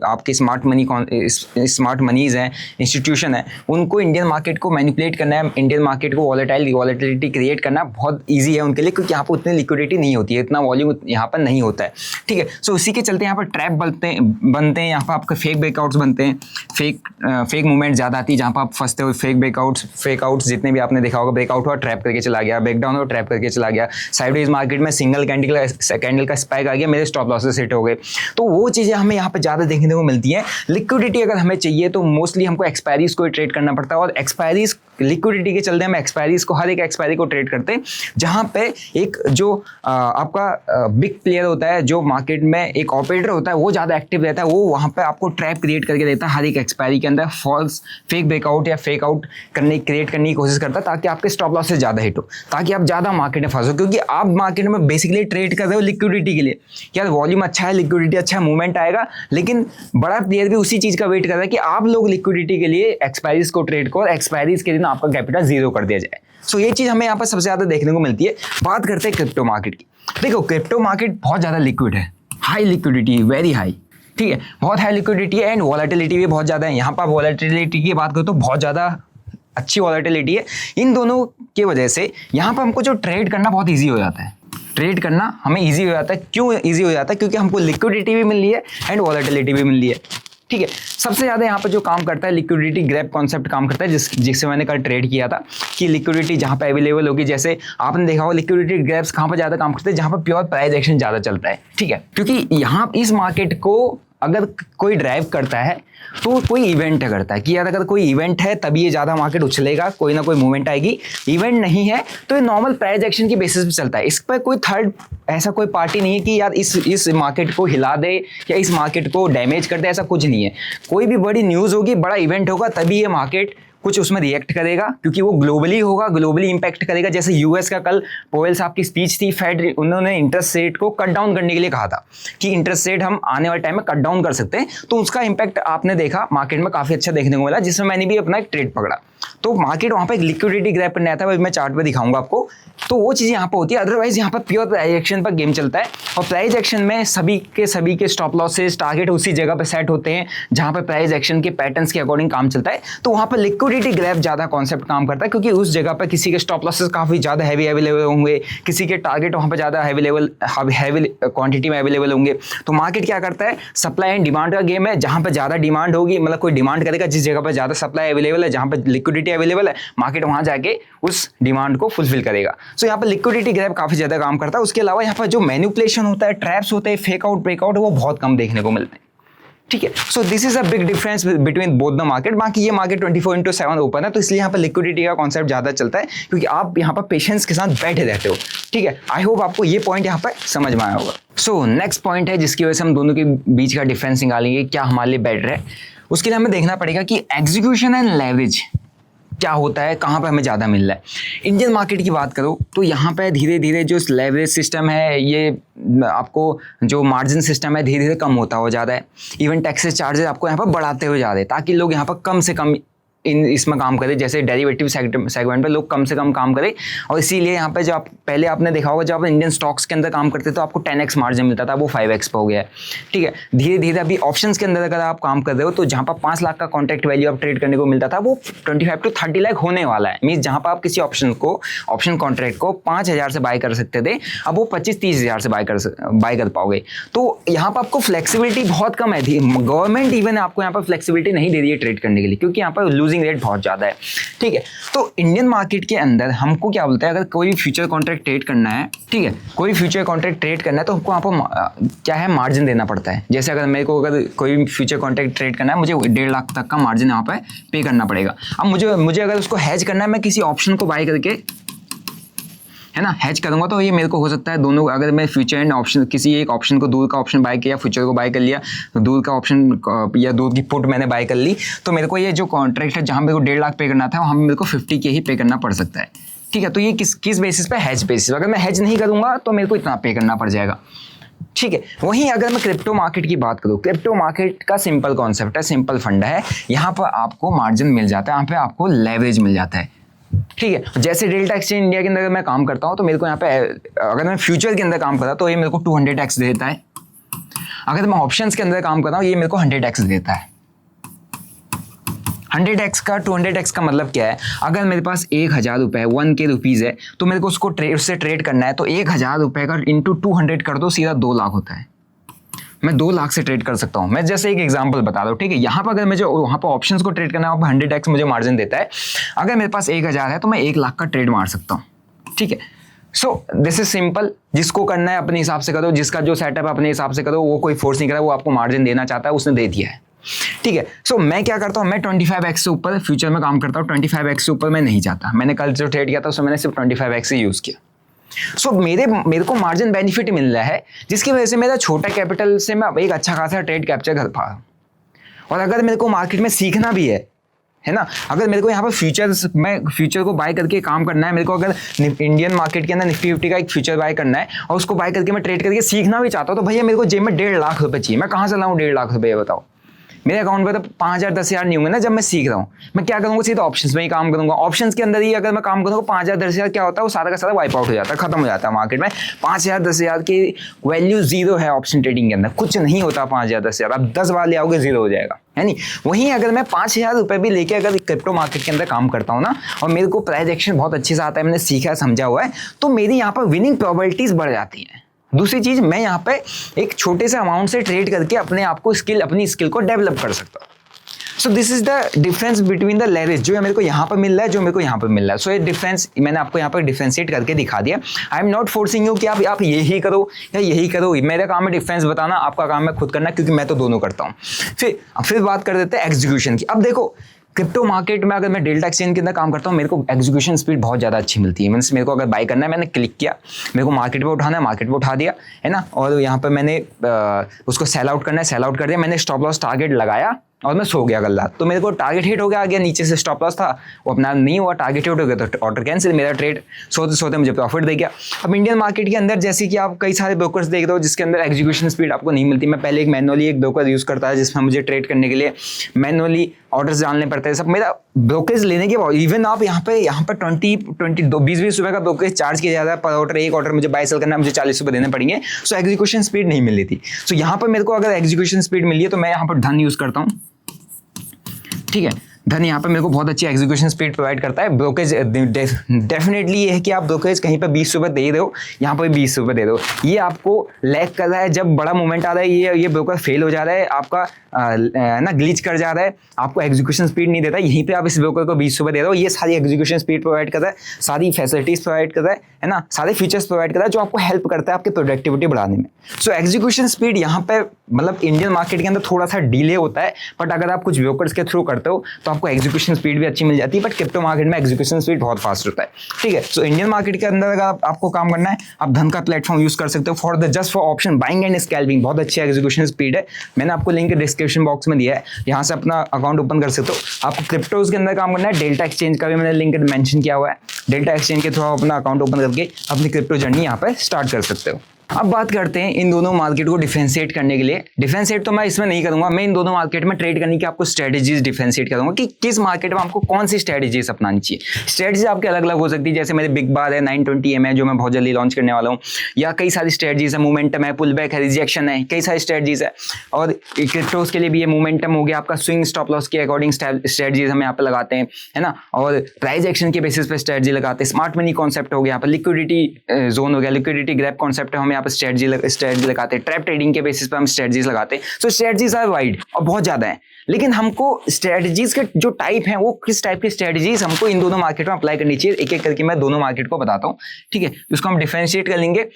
आपके स्मार्ट मनीज हैं, इंस्टीट्यूशन है, उनको इंडियन मार्केट को मैनिपुलेट करना है, इंडियन मार्केट को वॉलेटिलिटी क्रिएट करना बहुत ईजी है उनके लिए, क्योंकि यहाँ पर उतनी लिक्विडिटी नहीं होती है, इतना वॉल्यूम यहाँ पर नहीं होता है। ठीक है, सो उसी के चलते यहाँ पर ट्रैप बनते हैं, यहाँ पर आपके फेक ब्रेकआउट्स बनते हैं, फेक मूवमेंट ज़्यादा आती है, जहाँ पर आप फंसते हो। फेक आउट्स जितने भी आपने देखा होगा, ब्रेकआउट हुआ ट्रैप करके चला गया, ब्रेकडाउन हुआ ट्रैप करके चला गया, साइडवेज मार्केट में सिंगल कैंडल का स्पाइक आ गया, मेरे स्टॉप लॉसेस हिट हो गए। तो वो चीज़ें हमें यहाँ पे ज़्यादा देखने को मिलती हैं। लिक्विडिटी अगर हमें चाहिए तो मोस्टली हमको एक्सपायरीज को ट्रेड करना पड़ता है, और एक्सपायरीज लिक्विडिटी के चलते हम एक्सपायरीज को, हर एक एक्सपायरी को ट्रेड करते हैं, जहाँ पे एक जो आपका बिग प्लेयर होता है, जो मार्केट में एक ऑपरेटर होता है, वो ज़्यादा एक्टिव रहता है, वो वहाँ पे आपको ट्रैप क्रिएट करके देता है हर एक एक्सपायरी के अंदर, फॉल्स फेक ब्रेकआउट या फेक आउट क्रिएट करने की कोशिश करता है, ताकि आपके स्टॉप लॉसेस ज़्यादा हिट हो, ताकि आप ज़्यादा मार्केट में फंसो। क्योंकि आप मार्केट में बेसिकली ट्रेड कर रहे हो लिक्विडिटी के लिए, यार वॉल्यूम अच्छा है, लिक्विडिटी अच्छा है, मूवमेंट आएगा, लेकिन बड़ा प्लेयर भी उसी चीज़ का वेट कर रहा है कि आप लोग लिक्विडिटी के लिए एक्सपायरीज को ट्रेड करो, एक्सपायरीज के दिन आपका कैपिटल जीरो कर दिया जाए। सो ये चीज़ हमें यहाँ पर सबसे ज़्यादा देखने को मिलती है। बात करते हैं क्रिप्टो मार्केट की। देखो, क्रिप्टो मार्केट बहुत ज़्यादा लिक्विड है, हाई लिक्विडिटी, वेरी हाई। ठीक है, बहुत हाई लिक्विडिटी है एंड वॉलेटिलिटी भी बहुत ज़्यादा है। यहाँ पर वॉलेटिलिटी की बात करो तो बहुत ज़्यादा अच्छी वॉलेटिलिटी है। इन दोनों की वजह से यहाँ पर हमको जो ट्रेड करना बहुत ईजी हो जाता है, ट्रेड करना हमें ईजी हो जाता है। क्यों ईजी हो जाता है? क्योंकि हमको लिक्विडिटी भी मिल रही है एंड वॉलेटिलिटी भी मिल रही है। ठीक है, सबसे ज़्यादा यहाँ पर जो काम करता है लिक्विडिटी ग्रैब कॉन्सेप्ट काम करता है, जिससे मैंने कल ट्रेड किया था कि लिक्विडिटी जहाँ पे अवेलेबल होगी, जैसे आपने देखा होगा लिक्विडिटी ग्रैब्स कहाँ पर ज़्यादा काम करते हैं, जहाँ पर प्योर प्राइस एक्शन ज़्यादा चलता है। ठीक है, क्योंकि यहाँ इस मार्केट को अगर कोई ड्राइव करता है तो कोई इवेंट करता है कि यार अगर कोई इवेंट है तभी ये ज़्यादा मार्केट उछलेगा, कोई ना कोई मूवमेंट आएगी। इवेंट नहीं है तो ये नॉर्मल प्राइस एक्शन की बेसिस पे चलता है। इस पर कोई थर्ड ऐसा कोई पार्टी नहीं है कि यार इस मार्केट को हिला दे या इस मार्केट को डैमेज कर दे, ऐसा कुछ नहीं है। कोई भी बड़ी न्यूज़ होगी, बड़ा इवेंट होगा, तभी ये मार्केट कुछ उसमें रिएक्ट करेगा, क्योंकि वो ग्लोबली होगा, ग्लोबली इंपैक्ट करेगा। जैसे यूएस का कल पोवेल साहब की स्पीच थी, फेड उन्होंने इंटरेस्ट रेट को कट डाउन करने के लिए कहा था कि इंटरेस्ट रेट हम आने वाले टाइम में कट डाउन कर सकते हैं। तो उसका इंपैक्ट आपने देखा मार्केट में काफ़ी अच्छा देखने को मिला, जिसमें मैंने भी अपना एक ट्रेड पकड़ा। तो मार्केट वहाँ पे एक लिक्विडिटी ग्रैब करने आता है, मैं चार्ट पे दिखाऊंगा आपको। तो वो चीज़ यहाँ पे होती है। अदरवाइज यहाँ पर प्योर प्राइस एक्शन पर गेम चलता है, और प्राइस एक्शन में सभी के स्टॉप लॉसेस टारगेट उसी जगह पे सेट होते हैं जहाँ पे प्राइस एक्शन के पैटर्न्स के अकॉर्डिंग काम चलता है। तो वहाँ पर लिक्विडिटी ग्रैब ज़्यादा कॉन्सेप्ट काम करता है, क्योंकि उस जगह पर किसी के स्टॉप लॉसेस काफ़ी ज़्यादा हैवी अवेलेबल होंगे, किसी के टारगेट वहाँ पर ज़्यादा हैवी क्वांटिटी में अवेलेबल होंगे। तो मार्केट क्या करता है, सप्लाई एंड डिमांड का गेम है। जहाँ पर ज़्यादा डिमांड होगी, मतलब कोई डिमांड करेगा जिस जगह पर ज़्यादा सप्लाई अवेलेबल है, जहाँ पर लिक्विडिटी अवेलेबल है, मार्केट वहाँ जाके उस डिमांड को फुलफिल करेगा। सो यहाँ पर लिक्विडिटी ग्रैब काफ़ी ज़्यादा काम करता है। उसके अलावा यहाँ पर जो मैनिपुलेशन होता है, ट्रैप्स होते हैं, फेक आउट ब्रेकआउट, वो बहुत कम देखने को मिलते हैं। ठीक है, so this is a big difference between both the market. बाकी ये मार्केट 24/7 ओपन है, तो इसलिए यहाँ पर लिक्विडिटी का कॉन्सेप्ट ज़्यादा चलता है, क्योंकि आप यहाँ पर पेशेंस के साथ बैठे रहते हो। ठीक है, आई होप आपको ये पॉइंट यहाँ पर समझ में आया होगा। सो नेक्स्ट पॉइंट है जिसकी वजह से हम दोनों के बीच का डिफरेंस निकालेंगे, क्या हमारे लिए बेटर है। उसके लिए हमें देखना पड़ेगा कि एग्जीक्यूशन एंड लेवरेज क्या होता है, कहाँ पे हमें ज़्यादा मिल रहा है। इंडियन मार्केट की बात करो तो यहाँ पे धीरे धीरे जो लेवरेज सिस्टम है, ये आपको जो मार्जिन सिस्टम है धीरे धीरे कम होता हो जा रहा है। इवन टैक्सेस चार्जेस आपको यहाँ पर बढ़ाते हुए जा रहे हैं, ताकि लोग यहाँ पर कम से कम इसमें काम करें। जैसे डेरिवेटिव सेगमेंट पे लोग कम से कम काम करें, और इसीलिए यहाँ पे जो आप पहले आपने देखा होगा, जब आप इंडियन स्टॉक्स के अंदर काम करते तो आपको 10x मार्जिन मिलता था, वो 5x पे हो गया है। ठीक है, धीरे धीरे अभी ऑप्शंस के अंदर अगर आप काम कर रहे हो तो जहाँ पर 5 लाख का कॉन्ट्रैक्ट वैल्यू आप ट्रेड करने को मिलता था, वो 25 to 30 लाख होने वाला है। मीन्स जहाँ पर आप किसी ऑप्शन कॉन्ट्रैक्ट को 5,000 से बाय कर सकते थे, अब वो 25-30 हज़ार से बाय कर पाओगे। तो यहाँ पर आपको फ्लेक्सिबिलिटी बहुत कम है। गवर्नमेंट इवन आपको यहाँ पर फ्लेक्सिबिलिटी नहीं दे रही है ट्रेड करने के लिए, क्योंकि यहाँ पर लूजिंग लूजिंग रेट बहुत ज़्यादा है, ठीक है। तो इंडियन मार्केट के अंदर हमको क्या बोलते हैं, अगर कोई फ्यूचर कॉन्ट्रैक्ट ट्रेड करना है, ठीक है, कोई फ्यूचर कॉन्ट्रैक्ट ट्रेड करना है तो हमको आपको क्या है, मार्जिन देना पड़ता है। जैसे अगर मेरे को अगर कोई फ्यूचर कॉन्ट्रैक्ट ट्रेड करना है, मुझे 1.5 लाख तक का मार्जिन यहाँ पे पे करना पड़ेगा। अब मुझे अगर उसको हैज करना है, मैं किसी ऑप्शन को बाय करके, है ना, हैज करूंगा तो ये मेरे को हो सकता है दोनों, अगर मैं फ्यूचर एंड ऑप्शन किसी एक ऑप्शन को, दूर का ऑप्शन बाय किया, फ्यूचर को बाय कर लिया, तो दूर का ऑप्शन या दूर की पुट मैंने बाय कर ली, तो मेरे को ये जो कॉन्ट्रैक्ट है जहां मेरे को 1.5 लाख पे करना था, वहां मेरे को 50 के ही पे करना पड़ सकता है, ठीक है। तो ये किस बेसिस पे, हैज बेसिस। अगर मैं हैज नहीं करूंगा तो मेरे को इतना पे करना पड़ जाएगा, ठीक है। वहीं अगर मैं क्रिप्टो मार्केट की बात करूं, क्रिप्टो मार्केट का सिंपल कॉन्सेप्ट है, सिंपल फंड है, यहाँ पर आपको मार्जिन मिल जाता है, यहाँ पे आपको लेवरेज मिल जाता है, ठीक है। जैसे डेल्टा एक्सचेंज इंडिया के अंदर अगर मैं काम करता हूँ तो मेरे को यहाँ पे, अगर मैं फ्यूचर के अंदर काम करता तो ये मेरे को 200x देता है। अगर मैं ऑप्शंस के अंदर काम करता हूँ ये मेरे को 100x देता है। 100x का 200x का मतलब क्या है, अगर मेरे पास 1000 रुपये 1K रुपीज़ है तो मेरे को उससे ट्रेड करना है, तो 1000 रुपये का इंटू 200 कर दो, सीधा 2 लाख होता है। मैं 2 लाख से ट्रेड कर सकता हूँ। मैं जैसे एक एग्जांपल बता रहा हूँ, ठीक है। यहाँ पर अगर मुझे वहाँ पर ऑप्शंस को ट्रेड करना है, वहाँ पर 100x मुझे मार्जिन देता है। अगर मेरे पास 1000 है तो मैं 1 लाख का ट्रेड मार सकता हूँ, ठीक है। सो दिस इज सिंपल, जिसको करना है अपने हिसाब से करो, जिसका जो सेटअप अपने हिसाब से करो, वो कोई फोर्स नहीं कर रहा, वो आपको मार्जिन देना चाहता है, उसने दे दिया है, ठीक है। सो मैं क्या करता हूँ, मैं 25x से ऊपर फ्यूचर में काम करता हूँ, 25x से ऊपर मैं नहीं जाता। मैंने कल जो ट्रेड किया था उसमें मैंने सिर्फ 25x ही यूज़ किया। सो मेरे को मार्जिन बेनिफिट मिल रहा है, जिसकी वजह से मेरा छोटा कैपिटल से मैं एक अच्छा खासा ट्रेड कैप्चर कर पा रहा हूँ। और अगर मेरे को मार्केट में सीखना भी है ना, अगर मेरे को यहाँ पर फ्यूचर को बाय करके काम करना है, मेरे को अगर इंडियन मार्केट के अंदर निफ्टी 50 का एक फ्यूचर बाय करना है और उसको बाय करके मैं ट्रेड करके सीखना भी चाहता हूँ, तो भैया मेरे को जेब में 1.5 लाख रुपये चाहिए। मैं कहाँ से लाऊँ 1.5 लाख रुपये, बताओ। मेरे अकाउंट पे तो 5000 10,000 नहीं होंगे ना। जब मैं सीख रहा हूँ मैं क्या करूँगा, सीधा ऑप्शंस में ही काम करूँगा। ऑप्शंस के अंदर ही अगर मैं काम करूँगा 5000 10,000 क्या होता है, वो सारा का सारा वाइप आउट हो जाता है, खत्म हो जाता है। मार्केट में 5000 10,000 की वैल्यू जीरो है। ऑप्शन ट्रेडिंग के अंदर कुछ नहीं होता। 5000 10,000 आप 10 बार ले आओगे जीरो हो जाएगा, है नहीं। वहीं अगर मैं 5000 रुपये भी लेके अगर क्रिप्टो मार्केट के अंदर काम करता हूँ ना, और मेरे को प्राइस एक्शन बहुत अच्छे से आता है, मैंने सीखा समझा हुआ है, तो मेरी यहाँ पर विनिंग प्रोबेबिलिटीज बढ़ जाती हैं। दूसरी चीज, मैं यहाँ पे एक छोटे से अमाउंट से ट्रेड करके अपनी स्किल को डेवलप कर सकता हूँ। So this is the difference between the leverage, जो मेरे को यहाँ पर मिल रहा है, जो मेरे को यहाँ पर मिल रहा है। सो ये डिफरेंस मैंने आपको यहाँ पर डिफरेंशिएट करके दिखा दिया। I am not forcing you कि आप यही करो या यही करो। मेरा काम है डिफरेंस बताना, आपका काम है खुद करना, क्योंकि मैं तो दोनों करता हूँ। फिर बात कर देते हैं एग्जीक्यूशन की। अब देखो, क्रिप्टो मार्केट में अगर मैं डेल्टा एक्सचेंज के अंदर काम करता हूँ, मेरे को एग्जीक्यूशन स्पीड बहुत ज़्यादा अच्छी मिलती है। मीन्स मेरे को अगर बाय करना है, मैंने क्लिक किया, मेरे को मार्केट पे उठाना है, मार्केट पे उठा दिया, है ना। और यहाँ पर मैंने उसको सेल आउट करना है, सेल आउट कर दिया। मैंने स्टॉप लॉस टारगेट लगाया और मैं सो गया गल्ला, तो मेरे को टारगेट हिट हो गया, आ गया। नीचे से स्टॉप लॉस था, वो अपना नहीं हुआ, टारगेट हिट हो गया तो ऑर्डर कैंसिल। मेरा ट्रेड सोते सोते मुझे प्रॉफिट दे गया। अब इंडियन मार्केट के अंदर जैसे कि आप कई सारे ब्रोकर्स देख रहे हो जिसके अंदर एग्जीक्यूशन स्पीड आपको नहीं मिलती। मैं पहले एक ब्रोकर यूज़ करता है, जिसमें मुझे ट्रेड करने के लिए मैनुअली ऑर्डर्स डालने पड़ते हैं सब। मेरा ब्रोकरेज लेने के बाद इवन आप यहाँ पर 20 रुपये का ब्रोकरेज चार्ज किया जाता है पर ऑर्डर। एक ऑर्डर मुझे बाय सेल करना है, मुझे 40 रुपये देने पड़ेंगे। सो एग्जीक्यूशन स्पीड नहीं मिल रही थी। सो यहाँ पर मेरे को अगर एग्जीक्यूशन स्पीड मिली है तो मैं यहाँ पर धन यूज़ करता हूँ, ठीक है। धन यहाँ पे मेरे को बहुत अच्छी एग्जीक्यूशन स्पीड प्रोवाइड करता है। ब्रोकरेज डेफिनेटली ये है कि आप ब्रोकरेज कहीं पे 20 रुपये दे रहे हो, यहाँ पे 20 रुपये दे दो, ये आपको लैग कर रहा है। जब बड़ा मूवमेंट आ रहा है, ये ब्रोकर फेल हो जा रहा है, आपका ना ग्लिच कर जा रहा है, आपको एग्जीक्यूशन स्पीड नहीं देता। यहीं पे आप इस ब्रोकर को 20 रुपये दे रहे हो, ये सारी एग्जीक्यूशन स्पीड प्रोवाइड करता है, सारी फैसिलिटीज प्रोवाइड करता है ना, सारे फीचर्स प्रोवाइड करता है जो आपको हेल्प करता है आपकी प्रोडक्टिविटी बढ़ाने में। सो एग्जीक्यूशन स्पीड यहाँ पे मतलब इंडियन मार्केट के अंदर थोड़ा सा डिले होता है, बट अगर आप कुछ ब्रोकर्स के थ्रू करते हो तो आपको एग्जीक्यूशन स्पीड भी अच्छी मिल जाती है। बट क्रिप्टो मार्केट में एग्जीक्यूशन स्पीड बहुत फास्ट होता है, ठीक है। सो इंडियन मार्केट के अंदर अगर आपको काम करना है, आप धन का प्लेटफॉर्म यूज कर सकते हो just for option buying and scalping. बहुत अच्छी एग्जीक्यूशन स्पीड है, मैंने आपको लिंक डिस्क्रिप्शन बॉक्स में दिया है, यहाँ से अपना अकाउंट ओपन कर सकते हो। आपको क्रिप्टोज के अंदर काम करना है, डेल्टा एक्सचेंज का भी मैंने लिंक मेंशन किया हुआ है। डेल्टा एक्सचेंज के थ्रू आप अपना अकाउंट ओपन करके अपनी क्रिप्टो जर्नी यहाँ पर स्टार्ट कर सकते हो। अब बात करते हैं इन दोनों मार्केट को डिफरेंशिएट करने के लिए। डिफरेंशिएट तो मैं इसमें नहीं करूंगा, मैं इन दोनों मार्केट में ट्रेड करने की आपको स्ट्रेटजीज डिफरेंशिएट करूंगा कि किस मार्केट में आपको कौन सी स्ट्रेटजीज अपनानी चाहिए। स्ट्रेटजीज आपके अलग अलग हो सकती है, जैसे मेरे बिग बार है, 920M है जो मैं बहुत जल्दी लॉन्च करने वाला हूँ, या कई सारी स्ट्रेटजीज है, मोमेंटम है, पुल बैक है, रिजेक्शन है, कई सारी स्ट्रेटजीज है। और क्रिप्टोज के लिए भी ये मोमेंटम हो गया, आपका स्विंग स्टॉप लॉस के अकॉर्डिंग स्ट्रेटजीज हम यहाँ पे लगाते हैं, है ना। और प्राइस एक्शन के बेसिस पे स्ट्रेटजी लगाते हैं, स्मार्ट मनी कॉन्सेप्ट हो गया, यहाँ पर लिक्विडिटी जोन हो गया, लिक्विडिटी ग्रैब कॉन्सेप्ट है, हम यहाँ पर स्ट्रेटजी लगाते हैं, ट्रैप ट्रेडिंग के बेसिस पर हम स्ट्रेटजीज लगाते हैं। सो स्ट्रेटजीज आर वाइड और बहुत ज्यादा है, लेकिन हमको स्ट्रेटजीज के जो टाइप हैं वो किस टाइप की स्ट्रेटजीज हमको इन दोनों मार्केट में अप्लाई करनी चाहिए, एक एक करके मैं दोनों मार्केट को बताता हूँ, ठीक है। उसको हम डिफरेंशिएट कर लेंगे।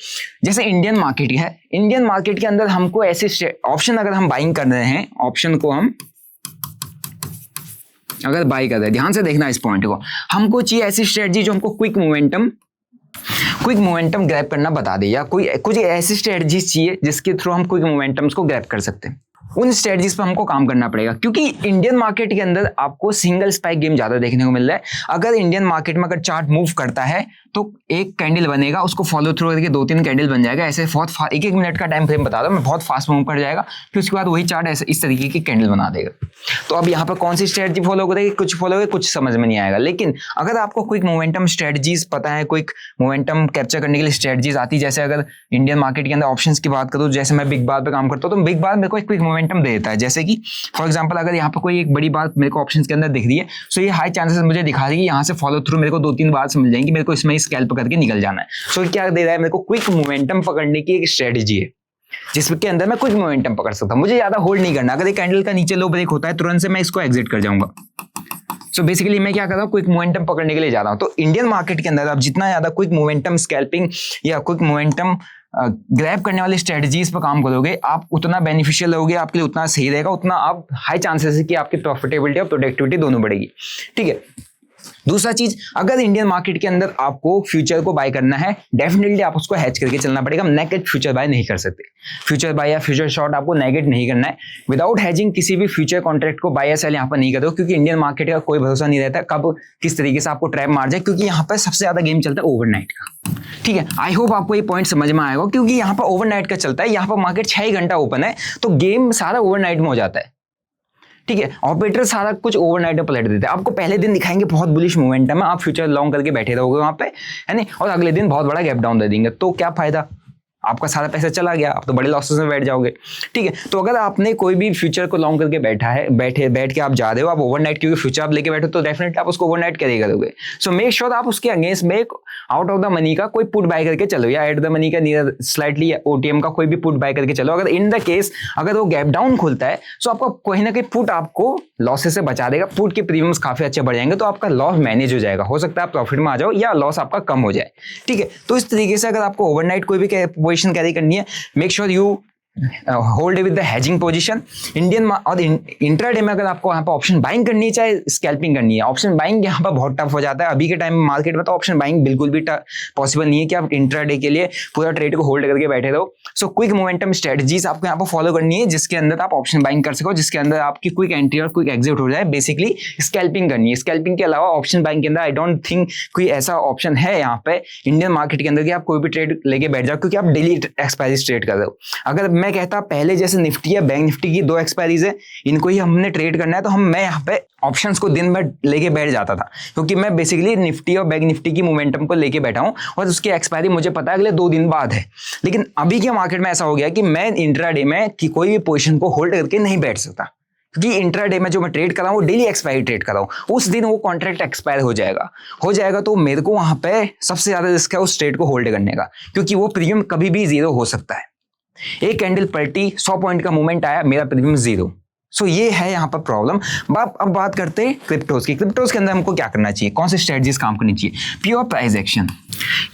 जैसे इंडियन मार्केट है, इंडियन मार्केट के अंदर हमको ऐसे ऑप्शन अगर हम बाइंग कर रहे हैं, ऑप्शन को हम अगर बाई कर रहे हैं, ध्यान से देखना इस पॉइंट को, हमको चाहिए ऐसी स्ट्रेटजी जो हमको क्विक मोमेंटम ग्रैब करना बता दे, या कुछ ऐसी स्ट्रेटजीज चाहिए जिसके थ्रू हम क्विक मोमेंटम्स को ग्रैब कर सकते हैं। उन स्ट्रेटजीज पर हमको काम करना पड़ेगा, क्योंकि इंडियन मार्केट के अंदर आपको सिंगल स्पाइक गेम ज्यादा देखने को मिल रहा है। अगर इंडियन मार्केट में अगर चार्ट मूव करता है तो एक कैंडल बनेगा, उसको फॉलो थ्रू करके 2-3 कैंडल बन जाएगा, ऐसे बहुत 1-1 मिनट का टाइम फ्रेम बता रहा हूं मैं, बहुत फास्ट मूव कर जाएगा, फिर उसके बाद वही चार्ट ऐसे इस तरीके की कैंडल बना देगा। तो अब यहाँ पर कौन सी स्ट्रेटजी फॉलो करेगी, कुछ फॉलो करेगी, कुछ समझ में नहीं आएगा। लेकिन अगर आपको क्विक मोमेंटम स्ट्रेटजीज पता है, क्विक मोमेंटम कैप्चर करने के लिए स्ट्रेटजीज आती है, जैसे अगर इंडियन मार्केट के अंदर ऑप्शंस की बात करूँ, जैसे मैं बिग बार पे काम करता हूँ, तो बिग बार मेरे को एक क्विक मोमेंटम दे देता है। जैसे कि फॉर एग्जांपल अगर यहाँ पर कोई एक बड़ी बात मेरे को ऑप्शंस के अंदर दिख रही है, सो ये हाई चांसेस मुझे दिखा रही है यहाँ से फॉलो थ्रू मेरे को 2-3 बार से मिल जाएंगी, मेरे को इसमें स्कैल्प करके निकल जाना है। सो क्या दे रहा है मेरे को, क्विक मोमेंटम पकड़ने की एक स्ट्रेटजी है जिसके अंदर मैं क्विक मोमेंटम पकड़ सकता हूं, मुझे ज्यादा होल्ड नहीं करना। अगर एक कैंडल का नीचे लो ब्रेक होता है तुरंत से मैं इसको एग्जिट कर जाऊंगा। सो बेसिकली मैं क्या कर रहा हूँ, क्विक मोमेंटम पकड़ने के लिए जा रहा हूं। तो इंडियन मार्केट के अंदर आप जितना ज्यादा क्विक मोमेंटम स्कैल्पिंग या क्विक मोमेंटम ग्रैब करने वाली स्ट्रेटजीज पर काम करोगे, आप उतना बेनिफिशियल रहोगे, आपके लिए उतना सही रहेगा, उतना आप हाई चांसेस है कि आपकी प्रॉफिटेबिलिटी और प्रोडक्टिविटी दोनों बढ़ेगी, ठीक है। दूसरा चीज, अगर इंडियन मार्केट के अंदर आपको फ्यूचर को बाय करना है, डेफिनेटली आप उसको हैच करके चलना पड़ेगा। नेगेट फ्यूचर बाय नहीं कर सकते, फ्यूचर बाय या फ्यूचर शॉर्ट आपको नेगेट नहीं करना है। विदाउट हैजिंग किसी भी फ्यूचर कॉन्ट्रैक्ट को बाय या सेल यहाँ पर नहीं करो, क्योंकि इंडियन मार्केट का कोई भरोसा नहीं रहता कब किस तरीके से आपको ट्रैप मार जाए, क्योंकि यहाँ पर सबसे ज्यादा गेम चलता है ओवरनाइट का, ठीक है। आई होप आपको ये पॉइंट समझ में आएगा, क्योंकि यहाँ पर ओवरनाइट का चलता है, यहाँ पर मार्केट 6 घंटा ओपन है, तो गेम सारा ओवरनाइट में हो जाता है, ठीक है। ऑपरेटर सारा कुछ ओवरनाइट में पलट देते हैं, आपको पहले दिन दिखाएंगे बहुत बुलिश मोमेंटम है, आप फ्यूचर लॉन्ग करके बैठे रहोगे वहां पे, है नहीं, और अगले दिन बहुत बड़ा गैप डाउन दे देंगे, तो क्या फायदा, आपका सारा पैसा चला गया, आप तो बड़े लॉसेस में बैठ जाओगे, ठीक है। तो अगर आपने कोई भी फ्यूचर को लॉन्ग करके बैठ के आप जा रहे हो, आप ओवरनाइट क्योंकि फ्यूचर आप लेके बैठो, तो डेफिनेटली आप उसको ओवरनाइट कैरी करोगे। सो मेक श्योर आप उसके अगेंस्ट में आउट ऑफ द मनी का कोई पुट बाय करके चलो, या एट द मनी का नियर स्लाइटली ओटीएम का कोई भी पुट बाय करके चलो। अगर इन द केस अगर वो गैप डाउन खुलता है, सो आपको कहीं ना कहीं पुट आपको लॉसेस से बचा देगा, पुट के प्रीमियम्स काफी अच्छे बढ़ जाएंगे, तो आपका लॉस मैनेज हो जाएगा, हो सकता है आप प्रॉफिट में आ जाओ या लॉस आपका कम हो जाए, ठीक है। तो इस तरीके से अगर आपको ओवरनाइट कोई भी पोजीशन कैरी करनी है, make sure you hold with the hedging position. Indian और इंट्राडे में अगर आपको यहाँ पर ऑप्शन बाइंग करनी है चाहे स्कैल्पिंग करनी है, ऑप्शन बाइंग यहाँ पर बहुत टफ हो जाता है अभी के टाइम मार्केट में, तो ऑप्शन बाइंग बिल्कुल भी पॉसिबल नहीं है कि आप इंट्राडे के लिए पूरा ट्रेड को होल्ड करके बैठे रहो। सो क्विक मोमेंटम स्ट्रेटजीज आपको यहाँ पर फॉलो करनी है, जिसके अंदर आप ऑप्शन बाइंग कर सको, जिसके अंदर आपकी क्विक एंट्री और क्विक एग्जिट हो जाए। बेसिकली स्कैल्पिंग करनी है। स्कैल्पिंग के अलावा ऑप्शन बाइंग के अंदर आई डोंट थिंक कोई ऐसा ऑप्शन है यहाँ पे इंडियन मार्केट के अंदर कि आप कोई भी ट्रेड लेके बैठ जाओ, क्योंकि आप डेली एक्सपायरी ट्रेड कर रहे हो। अगर मैं कहता पहले जैसे निफ्टी या बैंक निफ्टी की 2 एक्सपायरीज है, इनको ही हमने ट्रेड करना है, तो मैं यहाँ पे ऑप्शंस को दिन भर लेके बैठ जाता था, क्योंकि मैं बेसिकली निफ्टी और बैंक निफ्टी की मोमेंटम को लेके बैठा हूं और उसकी एक्सपायरी मुझे पता है अगले 2 दिन बाद है। लेकिन अभी के मार्केट में ऐसा हो गया कि मैं इंट्राडे में कि कोई भी पोजीशन को होल्ड करके नहीं बैठ सकता, क्योंकि इंट्राडे में जो मैं ट्रेड कर रहा हूँ वो डेली एक्सपायरी ट्रेड कर रहा हूँ, उस दिन वो कॉन्ट्रैक्ट एक्सपायर हो जाएगा तो मेरे को वहां पे सबसे ज्यादा रिस्क है उस ट्रेड को होल्ड करने का, क्योंकि वो प्रीमियम कभी भी 0 हो सकता है। एक कैंडल पलटी, 100 पॉइंट का मूवमेंट आया, मेरा प्रीमियम 0। सो ये है यहाँ पर प्रॉब्लम। अब बात करते हैं क्रिप्टोज की। क्रिप्टोज के अंदर हमको क्या करना चाहिए, कौन सी स्ट्रेटजीज काम करनी चाहिए। प्योर प्राइस एक्शन,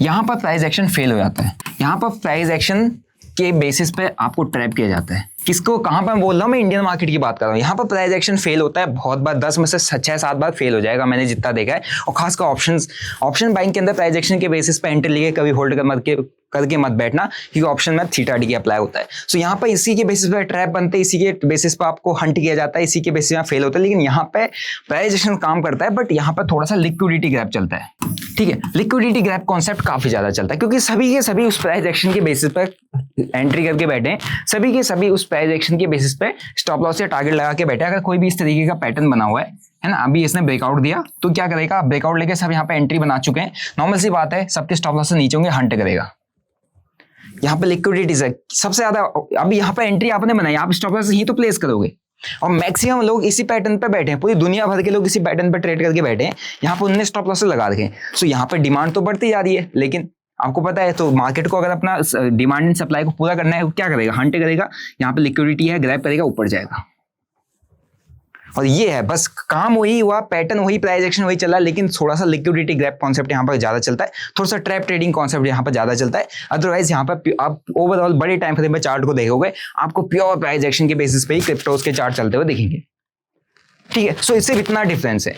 यहाँ पर प्राइस एक्शन फेल हो जाता है, यहाँ पर प्राइस एक्शन के बेसिस पे आपको ट्रैप किया जाता है। किसको, कहां पर बोल रहा हूं मैं, इंडियन मार्केट की बात कर रहा हूं। यहाँ पर प्राइस एक्शन फेल होता है बहुत बार, 10 में से 6-7 बार फेल हो जाएगा, मैंने जितना देखा है। और खासकर ऑप्शन बाइंग के अंदर प्राइस एक्शन के बेसिस पे एंट्री लेके कभी होल्ड करके मत बैठना, क्योंकि ऑप्शन में थीटा डी अप्लाई होता है। सो यहाँ पर इसी के बेसिस पे ट्रैप बनते हैं, इसी के बेसिस पे आपको हंट किया जाता है, इसी के बेसिस पे फेल होता है। लेकिन यहाँ पे प्राइस एक्शन काम करता है, बट यहाँ पर थोड़ा सा लिक्विडिटी ग्रैब चलता है, ठीक है। लिक्विडिटी ग्रैब कॉन्सेप्ट काफी ज्यादा चलता है, क्योंकि सभी के सभी उस प्राइस एक्शन के बेसिस पे एंट्री करके बैठे हैं, सभी के सभी उस प्राइस एक्शन के बेसिस पे स्टॉप लॉस या टारगेट लगा के बैठे। अगर कोई भी इस तरीके का पैटर्न बना हुआ है ना, अभी इसने ब्रेकआउट दिया तो क्या करेगा, ब्रेकआउट लेके सब यहाँ पे एंट्री बना चुके हैं, नॉर्मल सी बात है, सबके स्टॉप लॉस से नीचे होंगे, हंट करेगा। यहाँ पे लिक्विडिटी है सबसे ज्यादा। अभी यहाँ पे एंट्री आपने बनाई, आप स्टॉप लॉस यही तो प्लेस करोगे, और मैक्सिमम लोग इसी पैटर्न पे बैठे हैं, पूरी दुनिया भर के लोग इसी पैटर्न पे ट्रेड करके बैठे हैं। यहाँ पे उन्होंने स्टॉप लॉसेस लगा रखे हैं। सो यहाँ पे डिमांड तो बढ़ती जा रही है, लेकिन आपको पता है तो मार्केट को अगर अपना डिमांड एंड सप्लाई को पूरा करना है तो क्या करेगा, हंट करेगा। यहाँ पे लिक्विडिटी है, ग्रैब करेगा, ऊपर जाएगा। और ये है बस, काम वही हुआ, पैटर्न वही, प्राइस एक्शन वही चला, लेकिन थोड़ा सा लिक्विडिटी ग्रैब कॉन्सेप्ट यहाँ पर ज्यादा चलता है, थोड़ा सा ट्रैप ट्रेडिंग कॉन्सेप्ट यहाँ पर ज्यादा चलता है। अदरवाइज यहाँ पर आप ओवरऑल बड़े टाइम फ्रेम में चार्ट को देखोगे, आपको प्योर प्राइस एक्शन के बेसिस पे ही क्रिप्टोज के चार्ट चलते हुए दिखेंगे। ठीक है, सो इससे इतना डिफरेंस है।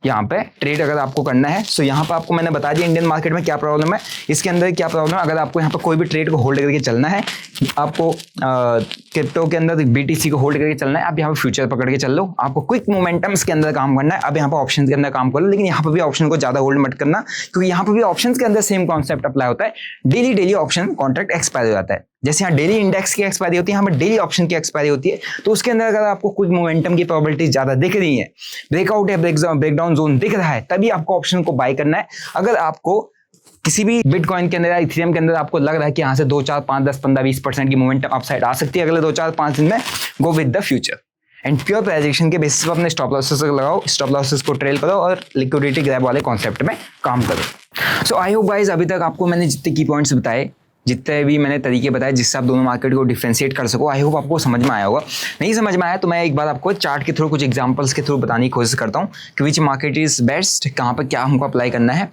यहाँ पे ट्रेड अगर आपको करना है, सो यहाँ पे आपको मैंने बता दिया इंडियन मार्केट में क्या प्रॉब्लम है, इसके अंदर क्या प्रॉब्लम है। अगर आपको यहाँ पे कोई भी ट्रेड को होल्ड करके चलना है, आपको क्रिप्टो के अंदर बीटीसी को होल्ड करके चलना है, आप यहाँ पे फ्यूचर पकड़ के चल लो। आपको क्विक मोमेंटम्स के अंदर काम करना है, अब यहाँ पे ऑप्शन के अंदर काम कर लो, लेकिन यहाँ पे भी ऑप्शन को ज्यादा होल्ड मत करना, क्योंकि यहाँ पे भी ऑप्शन के अंदर सेम कॉन्सेप्ट अप्लाई होता है। डेली ऑप्शन कॉन्ट्रैक्ट एक्सपायर हो जाता है। जैसे यहाँ डेली इंडेक्स की एक्सपायरी होती है, यहाँ पर डेली ऑप्शन की एक्सपायरी होती है। तो उसके अंदर अगर आपको क्विक मोमेंटम की प्रोबेबिलिटी ज्यादा दिख रही है, ब्रेकआउट या ब्रेकडाउन जोन दिख रहा है, तभी आपको ऑप्शन को बाय करना है। अगर आपको किसी भी बिटकॉइन के अंदर या इथेरियम के अंदर आपको लग रहा है कि यहाँ से 2, 4, 5, 10, 15, 20% की मोमेंटम अपसाइड आ सकती है अगले 2, 4, 5 दिन में, go with the future and pure price action के बेसिस पर अपने स्टॉप लॉसेस लगाओ, स्टॉप लॉसेस को ट्रेल करो और लिक्विडिटी ग्रैब वाले कॉन्सेप्ट में काम करो। सो आई होप गाइस, अभी तक आपको मैंने जितने की पॉइंट्स बताए, जितने भी मैंने तरीके बताए जिससे आप दोनों मार्केट को डिफरेंशिएट कर सको, आई होप आपको समझ में आया होगा। नहीं समझ में आया तो मैं एक बार आपको चार्ट के थ्रू, कुछ एग्जांपल्स के थ्रू बताने की कोशिश करता हूँ कि विच मार्केट इज बेस्ट, कहाँ पर क्या हमको अप्लाई करना है।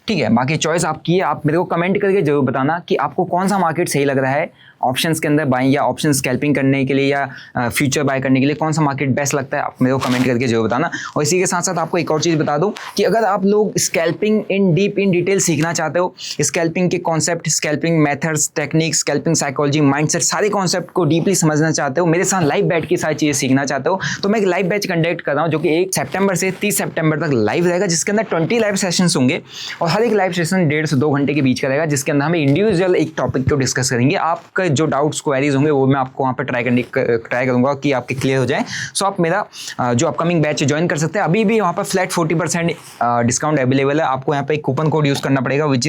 ठीक है, बाकी चॉइस आपकी है, आप मेरे को कमेंट करके जरूर बताना कि आपको कौन सा मार्केट सही लग रहा है, ऑप्शंस के अंदर बाइंग या ऑप्शन स्कैल्पिंग करने के लिए या फ्यूचर बाय करने के लिए कौन सा मार्केट बेस्ट लगता है, आप मेरे को कमेंट करके जरूर बताना। और इसी के साथ साथ आपको एक और चीज़ बता दूं कि अगर आप लोग स्कैल्पिंग इन डिटेल सीखना चाहते हो, स्कैल्पिंग के concept, scalping methods, techniques, scalping psychology, mindset, सारे कॉन्सेप्ट को डीपली समझना चाहते हो, मेरे साथ लाइव बैठ के सारी चीज़ें सीखना चाहते हो, तो मैं एक लाइव बैच कंडक्ट कर रहा हूँ जो कि 1 सितंबर से 30 सितंबर तक लाइव रहेगा, जिसके अंदर 20 लाइव सेशंस होंगे और हर एक लाइव सेशन 1.5 से 2 घंटे के बीच का रहेगा, जिसके अंदर हम इंडिविजुअल एक टॉपिक को डिस्कस करेंगे। आपका जो डाउट्स, क्वेरीज होंगे वो मैं आपको वहाँ पे ट्राई करूंगा कि आपके क्लियर हो जाए। सो आप मेरा जो अपकमिंग बैच ज्वाइन कर सकते हैं। अभी भी वहाँ पर फ्लैट 40% डिस्काउंट अवेलेबल है। आपको यहाँ पे एक कूपन कोड यूज करना पड़ेगा विच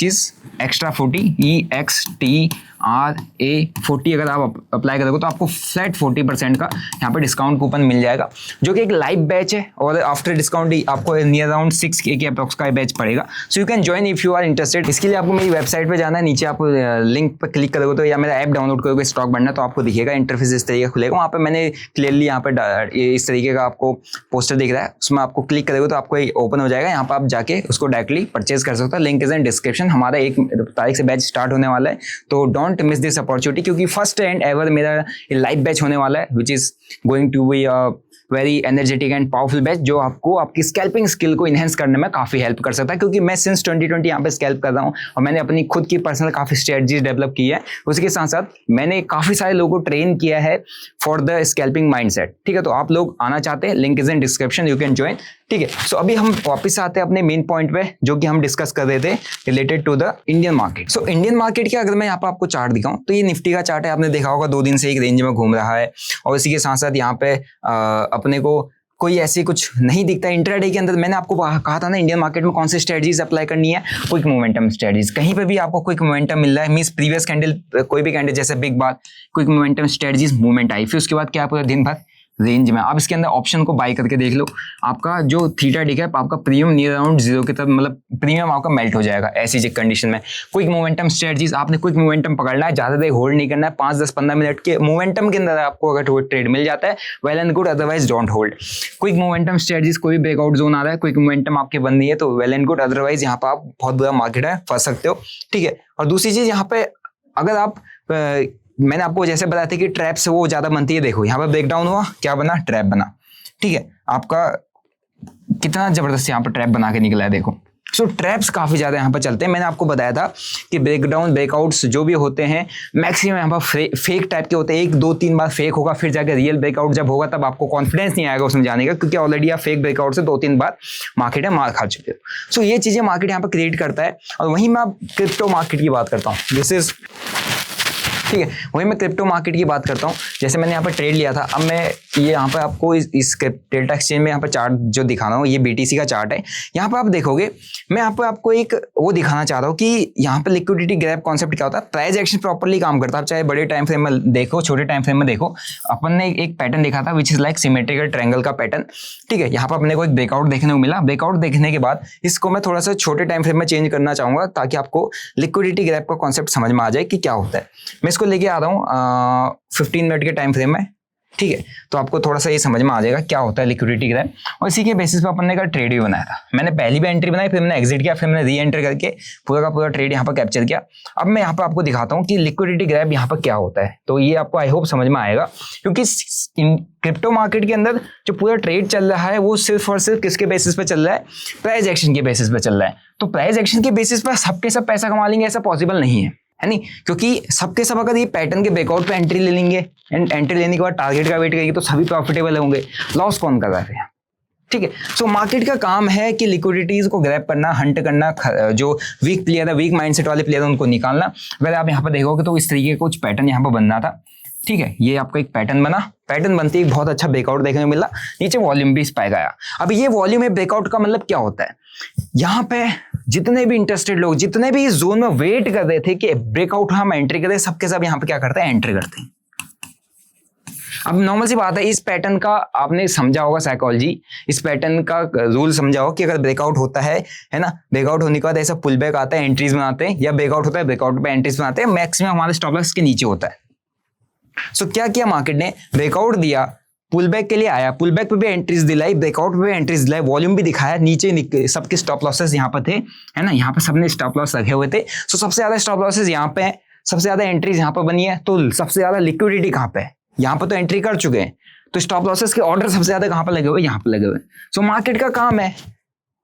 इज एक्स्ट्रा 40 EXTRA40। अगर आप अप्लाई करोगे तो आपको फ्लैट 40% का यहाँ पे डिस्काउंट कूपन मिल जाएगा, जो कि एक लाइव बैच है और आफ्टर डिस्काउंट आपको नियर अराउंड 6K के अप्रॉक्स का बैच पड़ेगा। So you can join if you are interested. इसके लिए आपको मेरी वेबसाइट पे जाना है, नीचे आप लिंक पर क्लिक करोगे तो, या मेरा ऐप डाउनलोड करोगे स्टॉक बनना, तो आपको दिखेगा इंटरफेस इस तरीके का खुलेगा। वहाँ पे मैंने क्लियरली यहाँ पे इस तरीके का आपको पोस्टर दिख रहा है, उसमें आपको क्लिक करोगे तो आपको ओपन हो जाएगा। यहाँ पर आप जाके उसको डायरेक्टली परचेज कर सकते हो। Link is in description. हमारा 1 तारीख से बैच स्टार्ट होने वाला है, तो डोंट मिस दिस अपॉर्चुनिटी, क्योंकि फर्स्ट एंड एवर मेरा लाइव बैच होने वाला है which is going to be very energetic and powerful batch, जो आपको आपकी स्कैल्पिंग स्किल को इनहेंस करने में काफी हेल्प कर सकता है। क्योंकि मैं सिंस 2020 यहाँ पे स्कैल्प कर रहा हूँ और मैंने अपनी खुद की पर्सनल काफी स्ट्रेटजीज डेवलप की है। उसके साथ साथ मैंने काफी सारे लोगों को ट्रेन किया है फॉर द स्कैल्पिंग माइंडसेट। ठीक है, तो आप लोग आना चाहते हैं, link is in description, you can join. ठीक है, सो अभी हम वापस आते हैं अपने मेन पॉइंट पे, जो कि हम डिस्कस कर रहे थे related to the Indian market. So Indian market का अगर मैं यहाँ पे आपको चार्ट दिखाऊं तो ये निफ्टी का चार्ट है। आपने देखा होगा 2 दिन से एक रेंज में घूम रहा है और इसी के साथ साथ यहाँ पे अपने को कोई ऐसी कुछ नहीं दिखता। इंट्राडे के अंदर मैंने आपको कहा था ना, इंडियन मार्केट में कौन सी स्ट्रेटजीज अप्लाई करनी है, क्विक मोमेंटम स्ट्रेटजीज। कहीं पे भी आपको क्विक मोमेंटम मिल रहा है, मींस प्रीवियस कैंडल, कोई भी कैंडल जैसे बिग बार, क्विक मोमेंटम स्ट्रेटजीज, मूवमेंट आई, फिर उसके बाद क्या पूरा दिन भर रेंज में। आप इसके अंदर ऑप्शन को बाय करके देख लो, आपका जो थीटा दिखा है, आपका प्रीमियम नियर अराउंड 0 की तरफ, मतलब प्रीमियम आपका मेल्ट हो जाएगा ऐसी कंडीशन में। क्विक मोमेंटम स्ट्रेटजीज, आपने क्विक मोमेंटम पकड़ना है, ज्यादा देर होल्ड नहीं करना है। 5, 10, 15 मिनट के मोमेंटम के अंदर आपको अगर ट्रेड मिल जाता है, well and good, otherwise don't hold. Quick momentum strategies, कोई ब्रेकआउट जोन आ रहा है, क्विक मोमेंटम आपके बंद नहीं है तो वेल एंड गुड, अदरवाइज यहाँ पर आप बहुत बुरा मार्केट है, फंस सकते हो। ठीक है, और दूसरी चीज यहाँ पे अगर आप मैंने आपको जैसे बताया था कि ट्रैप से वो ज्यादा बनती है। देखो यहाँ पे ब्रेकडाउन हुआ, क्या बना, ट्रैप बना। ठीक है, आपका कितना जबरदस्त यहाँ पर ट्रैप बना के निकला है, देखो। सो ट्रैप्स काफी ज्यादा यहाँ पर चलते हैं। मैंने आपको बताया था कि ब्रेकडाउन, ब्रेकआउट्स जो भी होते हैं मैक्सिमम यहाँ पर फेक टाइप के होते हैं। 1, 2, 3 बार फेक होगा, फिर जाकर रियल ब्रेकआउट जब होगा तब आपको कॉन्फिडेंस नहीं आएगा उसमें जाने का, क्योंकि ऑलरेडी आप फेक ब्रेकआउट से 2-3 बार मार्केट है मार खा चुके हो। सो ये चीजें मार्केट यहाँ पर क्रिएट करता है। और वहीं मैं क्रिप्टो मार्केट की बात करता हूँ। दिस इज ठीक है। वही मैं क्रिप्टो मार्केट की बात करता हूँ। जैसे मैंने यहाँ पर ट्रेड लिया था, अब मैं ये यहाँ पे आपको इस डेल्टा एक्सचेंज में यहाँ पे चार्ट जो दिखा रहा हूँ, ये BTC का चार्ट है। यहाँ पे आप देखोगे, मैं यहाँ पे आपको एक वो दिखाना चाह रहा हूँ कि यहाँ पे लिक्विडिटी ग्रैब कॉन्सेप्ट क्या होता है। प्राइस एक्शन प्रॉपर्ली काम करता है। आप चाहे बड़े टाइम फ्रेम में देखो, छोटे टाइम फ्रेम में देखो, अपन ने एक पैटर्न देखा था which is like symmetrical triangle का पैटर्न। ठीक है, यहाँ पर अपने को एक ब्रेकआउट देखने को मिला। ब्रेकआउट देखने के बाद इसको मैं थोड़ा सा छोटे टाइम फ्रेम में चेंज करना चाहूंगा ताकि आपको लिक्विडिटी ग्रैब का कॉन्सेप्ट समझ में आ जाए कि क्या होता है। मैं इसको लेके आ रहा हूँ 15 मिनट के टाइम फ्रेम में। ठीक है, तो आपको थोड़ा सा ये समझ में आ जाएगा क्या होता है लिक्विडिटी ग्रैब। और इसी के बेसिस पे अपन ने का ट्रेड भी बनाया था। मैंने पहली भी एंट्री बनाई, फिर मैंने एग्जिट किया, फिर मैंने री एंटर करके पूरा का पूरा ट्रेड यहाँ पर कैप्चर किया। अब मैं यहाँ पर आपको दिखाता हूँ कि लिक्विडिटी ग्रैब यहाँ पर क्या होता है। तो ये आपको आई होप समझ में आएगा, क्योंकि क्रिप्टो मार्केट के अंदर जो पूरा ट्रेड चल रहा है वो सिर्फ और सिर्फ किसके बेसिस पे चल रहा है, प्राइस एक्शन के बेसिस पे चल रहा है। तो प्राइस एक्शन के बेसिस पर सबके सब पैसा कमा लेंगे ऐसा पॉसिबल नहीं है नहीं, क्योंकि सबके सब अगर ये पैटर्न के ब्रेकआउट पे एंट्री ले लेंगे एंड एंट्री लेने के बाद टारगेट का वेट करेंगे तो सभी प्रॉफिटेबल होंगे। लॉस कौन कर रहा है? ठीक है, सो मार्केट का काम है कि लिक्विडिटीज को ग्रैब करना, हंट करना, जो वीक प्लेयर है, वीक माइंडसेट वाले प्लेयर है उनको निकालना। अगर आप यहाँ पर देखोगे तो इस तरीके का कुछ पैटर्न यहाँ पर बनना था। ठीक है, ये आपका एक पैटर्न बना, पैटर्न बनते ही बहुत अच्छा ब्रेकआउट देखने को मिला, नीचे वॉल्यूम भी स्पाइक आया। अब ये वॉल्यूम है ब्रेकआउट का मतलब क्या होता है, यहाँ पे जितने भी इंटरेस्टेड लोग, जितने भी इस जोन में वेट कर रहे थे कि ब्रेकआउट हम एंट्री करें, सबके सब यहाँ पे क्या करते हैं, एंट्री करते हैं। अब नॉर्मल सी बात है, इस पैटर्न का आपने समझा होगा साइकोलॉजी, इस पैटर्न का रूल समझा होगा कि अगर ब्रेकआउट होता है ना, ब्रेकआउट होने के बाद ऐसा पुल बैक आता है, एंट्रीज बनाते हैं, या ब्रेकआउट होता है, ब्रेकआउट पे एंट्रीज बनाते हैं, मैक्सिमम हमारे स्टॉप लॉस के नीचे होता है। सो क्या किया मार्केट ने, ब्रेकआउट दिया, पुल बैक के लिए आया, पुल बैक पे भी एंट्रीज दिलाई, ब्रेकआउट पे भी एंट्रीज दिलाई, वॉल्यूम भी दिखाया, नीचे सबके स्टॉप लॉसेस यहाँ पर थे, है ना, यहाँ पे सबने स्टॉप लॉस रखे हुए थे। सो सबसे ज्यादा स्टॉप लॉसेस यहाँ पे है, सबसे ज्यादा एंट्रीज यहाँ पर बनी है, तो सबसे ज्यादा लिक्विडिटी कहाँ पे है, यहाँ पर तो एंट्री कर चुके हैं, तो स्टॉप लॉसेस के ऑर्डर सबसे ज्यादा कहाँ पर लगे हुए, यहाँ पर लगे हुए। सो मार्केट का काम है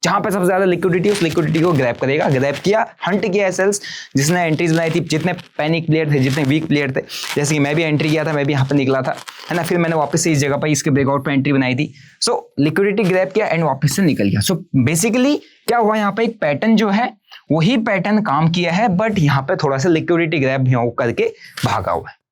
जहां पे सबसे ज्यादा लिक्विडिटी, उस लिक्विडिटी को ग्रैब करेगा। ग्रैब किया, हंट किया एसएल्स, जिसने एंट्रीज बनाई थी, जितने पैनिक प्लेयर थे, जितने वीक प्लेयर थे, जैसे कि मैं भी एंट्री किया था, मैं भी यहाँ पे निकला था, है ना, फिर मैंने वापस से इस जगह पर इसके ब्रेकआउट पे एंट्री बनाई थी। सो लिक्विडिटी ग्रैब किया एंड वापस से निकल गया। सो बेसिकली क्या हुआ, यहाँ पे एक पैटर्न जो है वही पैटर्न काम किया है, बट यहाँ पे थोड़ा सा लिक्विडिटी ग्रैब करके भागा हुआ है,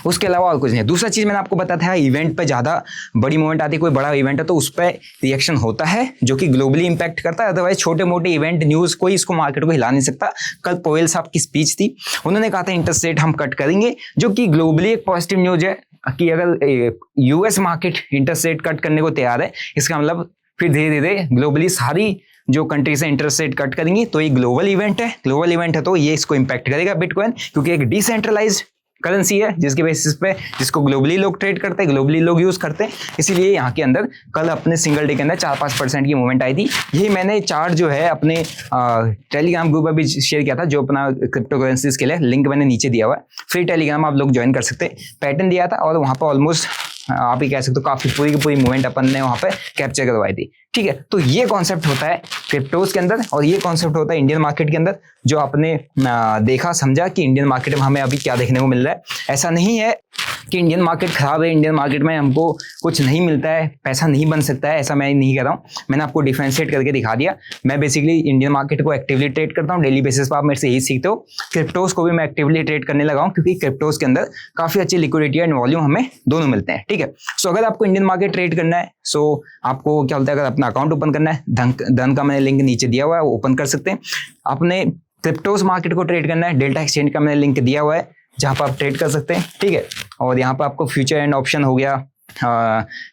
उसके अलावा और कुछ नहीं। दूसरा चीज मैंने आपको बताया था, इवेंट पे ज्यादा बड़ी मूवमेंट आती है, कोई बड़ा इवेंट है तो उस पर रिएक्शन होता है जो कि ग्लोबली इंपैक्ट करता है। अदरवाइज छोटे मोटे इवेंट न्यूज कोई इसको मार्केट को हिला नहीं सकता। कल पोवेल साहब की स्पीच थी, उन्होंने कहा था इंटरेस्ट रेट हम कट करेंगे, जो कि ग्लोबली एक पॉजिटिव न्यूज है कि अगर US market interest rate cut करने को तैयार है, इसका मतलब फिर धीरे धीरे ग्लोबली सारी जो कंट्री से इंटरेस्ट रेट कट करेंगी। तो ये ग्लोबल इवेंट है, ग्लोबल इवेंट है तो ये इसको इंपैक्ट करेगा बिटकॉइन, क्योंकि एक डिसेंट्रलाइज्ड करेंसी है जिसके बेसिस पे, जिसको ग्लोबली लोग ट्रेड करते हैं, ग्लोबली लोग यूज करते हैं। इसीलिए यहाँ के अंदर कल अपने सिंगल डे के अंदर 4-5% की मूवमेंट आई थी। यही मैंने चार्ट जो है अपने टेलीग्राम ग्रुप पर भी शेयर किया था, जो अपना क्रिप्टो करेंसीज के लिए, लिंक मैंने नीचे दिया हुआ है, फ्री टेलीग्राम आप लोग ज्वाइन कर सकते हैं। पैटर्न दिया था और वहाँ पर ऑलमोस्ट आप ही कह सकते हो काफी पूरी की पूरी मूवमेंट अपन ने वहाँ पे कैप्चर करवाई थी। ठीक है, तो ये कॉन्सेप्ट होता है क्रिप्टोज के अंदर और ये कॉन्सेप्ट होता है इंडियन मार्केट के अंदर, जो आपने देखा समझा कि इंडियन मार्केट में हमें अभी क्या देखने को मिल रहा है। ऐसा नहीं है कि इंडियन मार्केट खराब है, इंडियन मार्केट में हमको कुछ नहीं मिलता है, पैसा नहीं बन सकता है, ऐसा मैं नहीं कह रहा हूँ। मैंने आपको डिफरेंशिएट करके दिखा दिया। मैं बेसिकली इंडियन मार्केट को एक्टिवली ट्रेड करता हूँ, डेली बेसिस पर आप मेरे से यही सीखते हो। क्रिप्टोज को भी मैं एक्टिवली ट्रेड करने लगा हूँ, क्योंकि क्रिप्टोज के अंदर काफी अच्छी लिक्विडिटी एंड वॉल्यूम हमें दोनों मिलते हैं। ठीक है, सो अगर आपको इंडियन मार्केट ट्रेड करना है, सो आपको क्या बोलते हैं, अगर अपना अकाउंट ओपन करना है, धन का मैंने लिंक नीचे दिया हुआ है, वो ओपन कर सकते हैं। अपने क्रिप्टोज मार्केट को ट्रेड करना है, डेल्टा एक्सचेंज का मैंने लिंक दिया हुआ है, जहां पर आप ट्रेड कर सकते हैं। ठीक है, और यहाँ पर आपको फ्यूचर एंड ऑप्शन हो गया,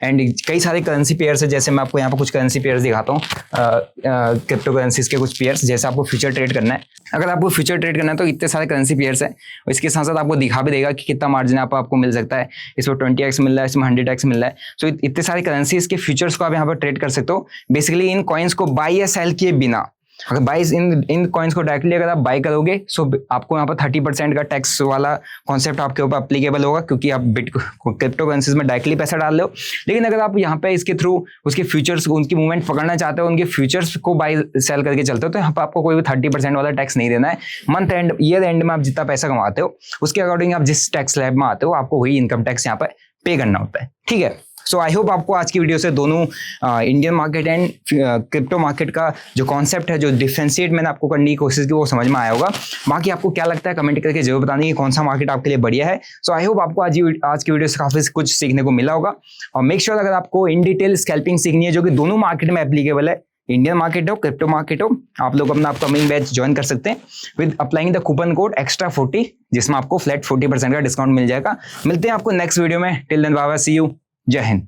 एंड कई सारे करेंसी पेयर्स है। जैसे मैं आपको यहाँ पर कुछ करेंसी पेयर्स दिखाता हूँ, क्रिप्टो करेंसीज के कुछ पेयर्स। जैसे आपको फ्यूचर ट्रेड करना है, अगर आपको फ्यूचर ट्रेड करना है तो इतने सारे करेंसी पेयर्स है, और इसके साथ साथ आपको दिखा भी देगा कि कितना मार्जिन आपको मिल सकता है। इसमें 20x मिल रहा है, इसमें 100x मिल रहा है। सो इतने सारे करेंसीज के फ्यूचर्स को आप यहाँ पर ट्रेड कर सकते हो। बेसिकली इन कॉइन्स को बाई या सेल किए बिना, अगर बाई इन कॉइन्स को डायरेक्टली अगर आप बाई करोगे, सो आपको यहाँ पर 30% का टैक्स वाला कॉन्सेप्ट आपके ऊपर अप्लीकेबल होगा, क्योंकि आप क्रिप्टो करेंसीज में डायरेक्टली पैसा डाल रहे हो। लेकिन अगर आप यहाँ पे इसके थ्रू उसके फ्यूचर्स, उनकी मूवमेंट पकड़ना चाहते हो, उनके फ्यूचर्स को बाई सेल करके चलते हो, तो यहाँ पर आपको कोई भी 30% वाला टैक्स नहीं देना है। मंथ एंड, ईयर एंड में आप जितना पैसा कमाते हो उसके अकॉर्डिंग आप जिस टैक्स स्लैब में आते हो, आपको वही इनकम टैक्स यहाँ पर पे करना होता है। ठीक है, सो आई होप आपको आज की वीडियो से दोनों Indian market and crypto market का जो कॉन्सेप्ट है, जो डिफरेंशिएट मैंने आपको करने की कोशिश की, वो समझ में आया होगा। बाकी आपको क्या लगता है कमेंट करके जरूर बताने कि कौन सा मार्केट आपके लिए बढ़िया है। सो आई होप आपको आज की वीडियो से काफी कुछ सीखने को मिला होगा। और मेक श्योर अगर आपको इन डिटेल स्कैल्पिंग सीखनी है जो कि दोनों मार्केट में एप्लीकेबल है, इंडियन मार्केट हो क्रिप्टो मार्केट हो, आप लोग अपना अपकमिंग बैच ज्वाइन कर सकते हैं with applying the coupon code extra 40, जिसमें आपको फ्लैट 40% का डिस्काउंट मिल जाएगा। मिलते हैं आपको नेक्स्ट वीडियो में। Till then bye bye, see you, जय हिंद।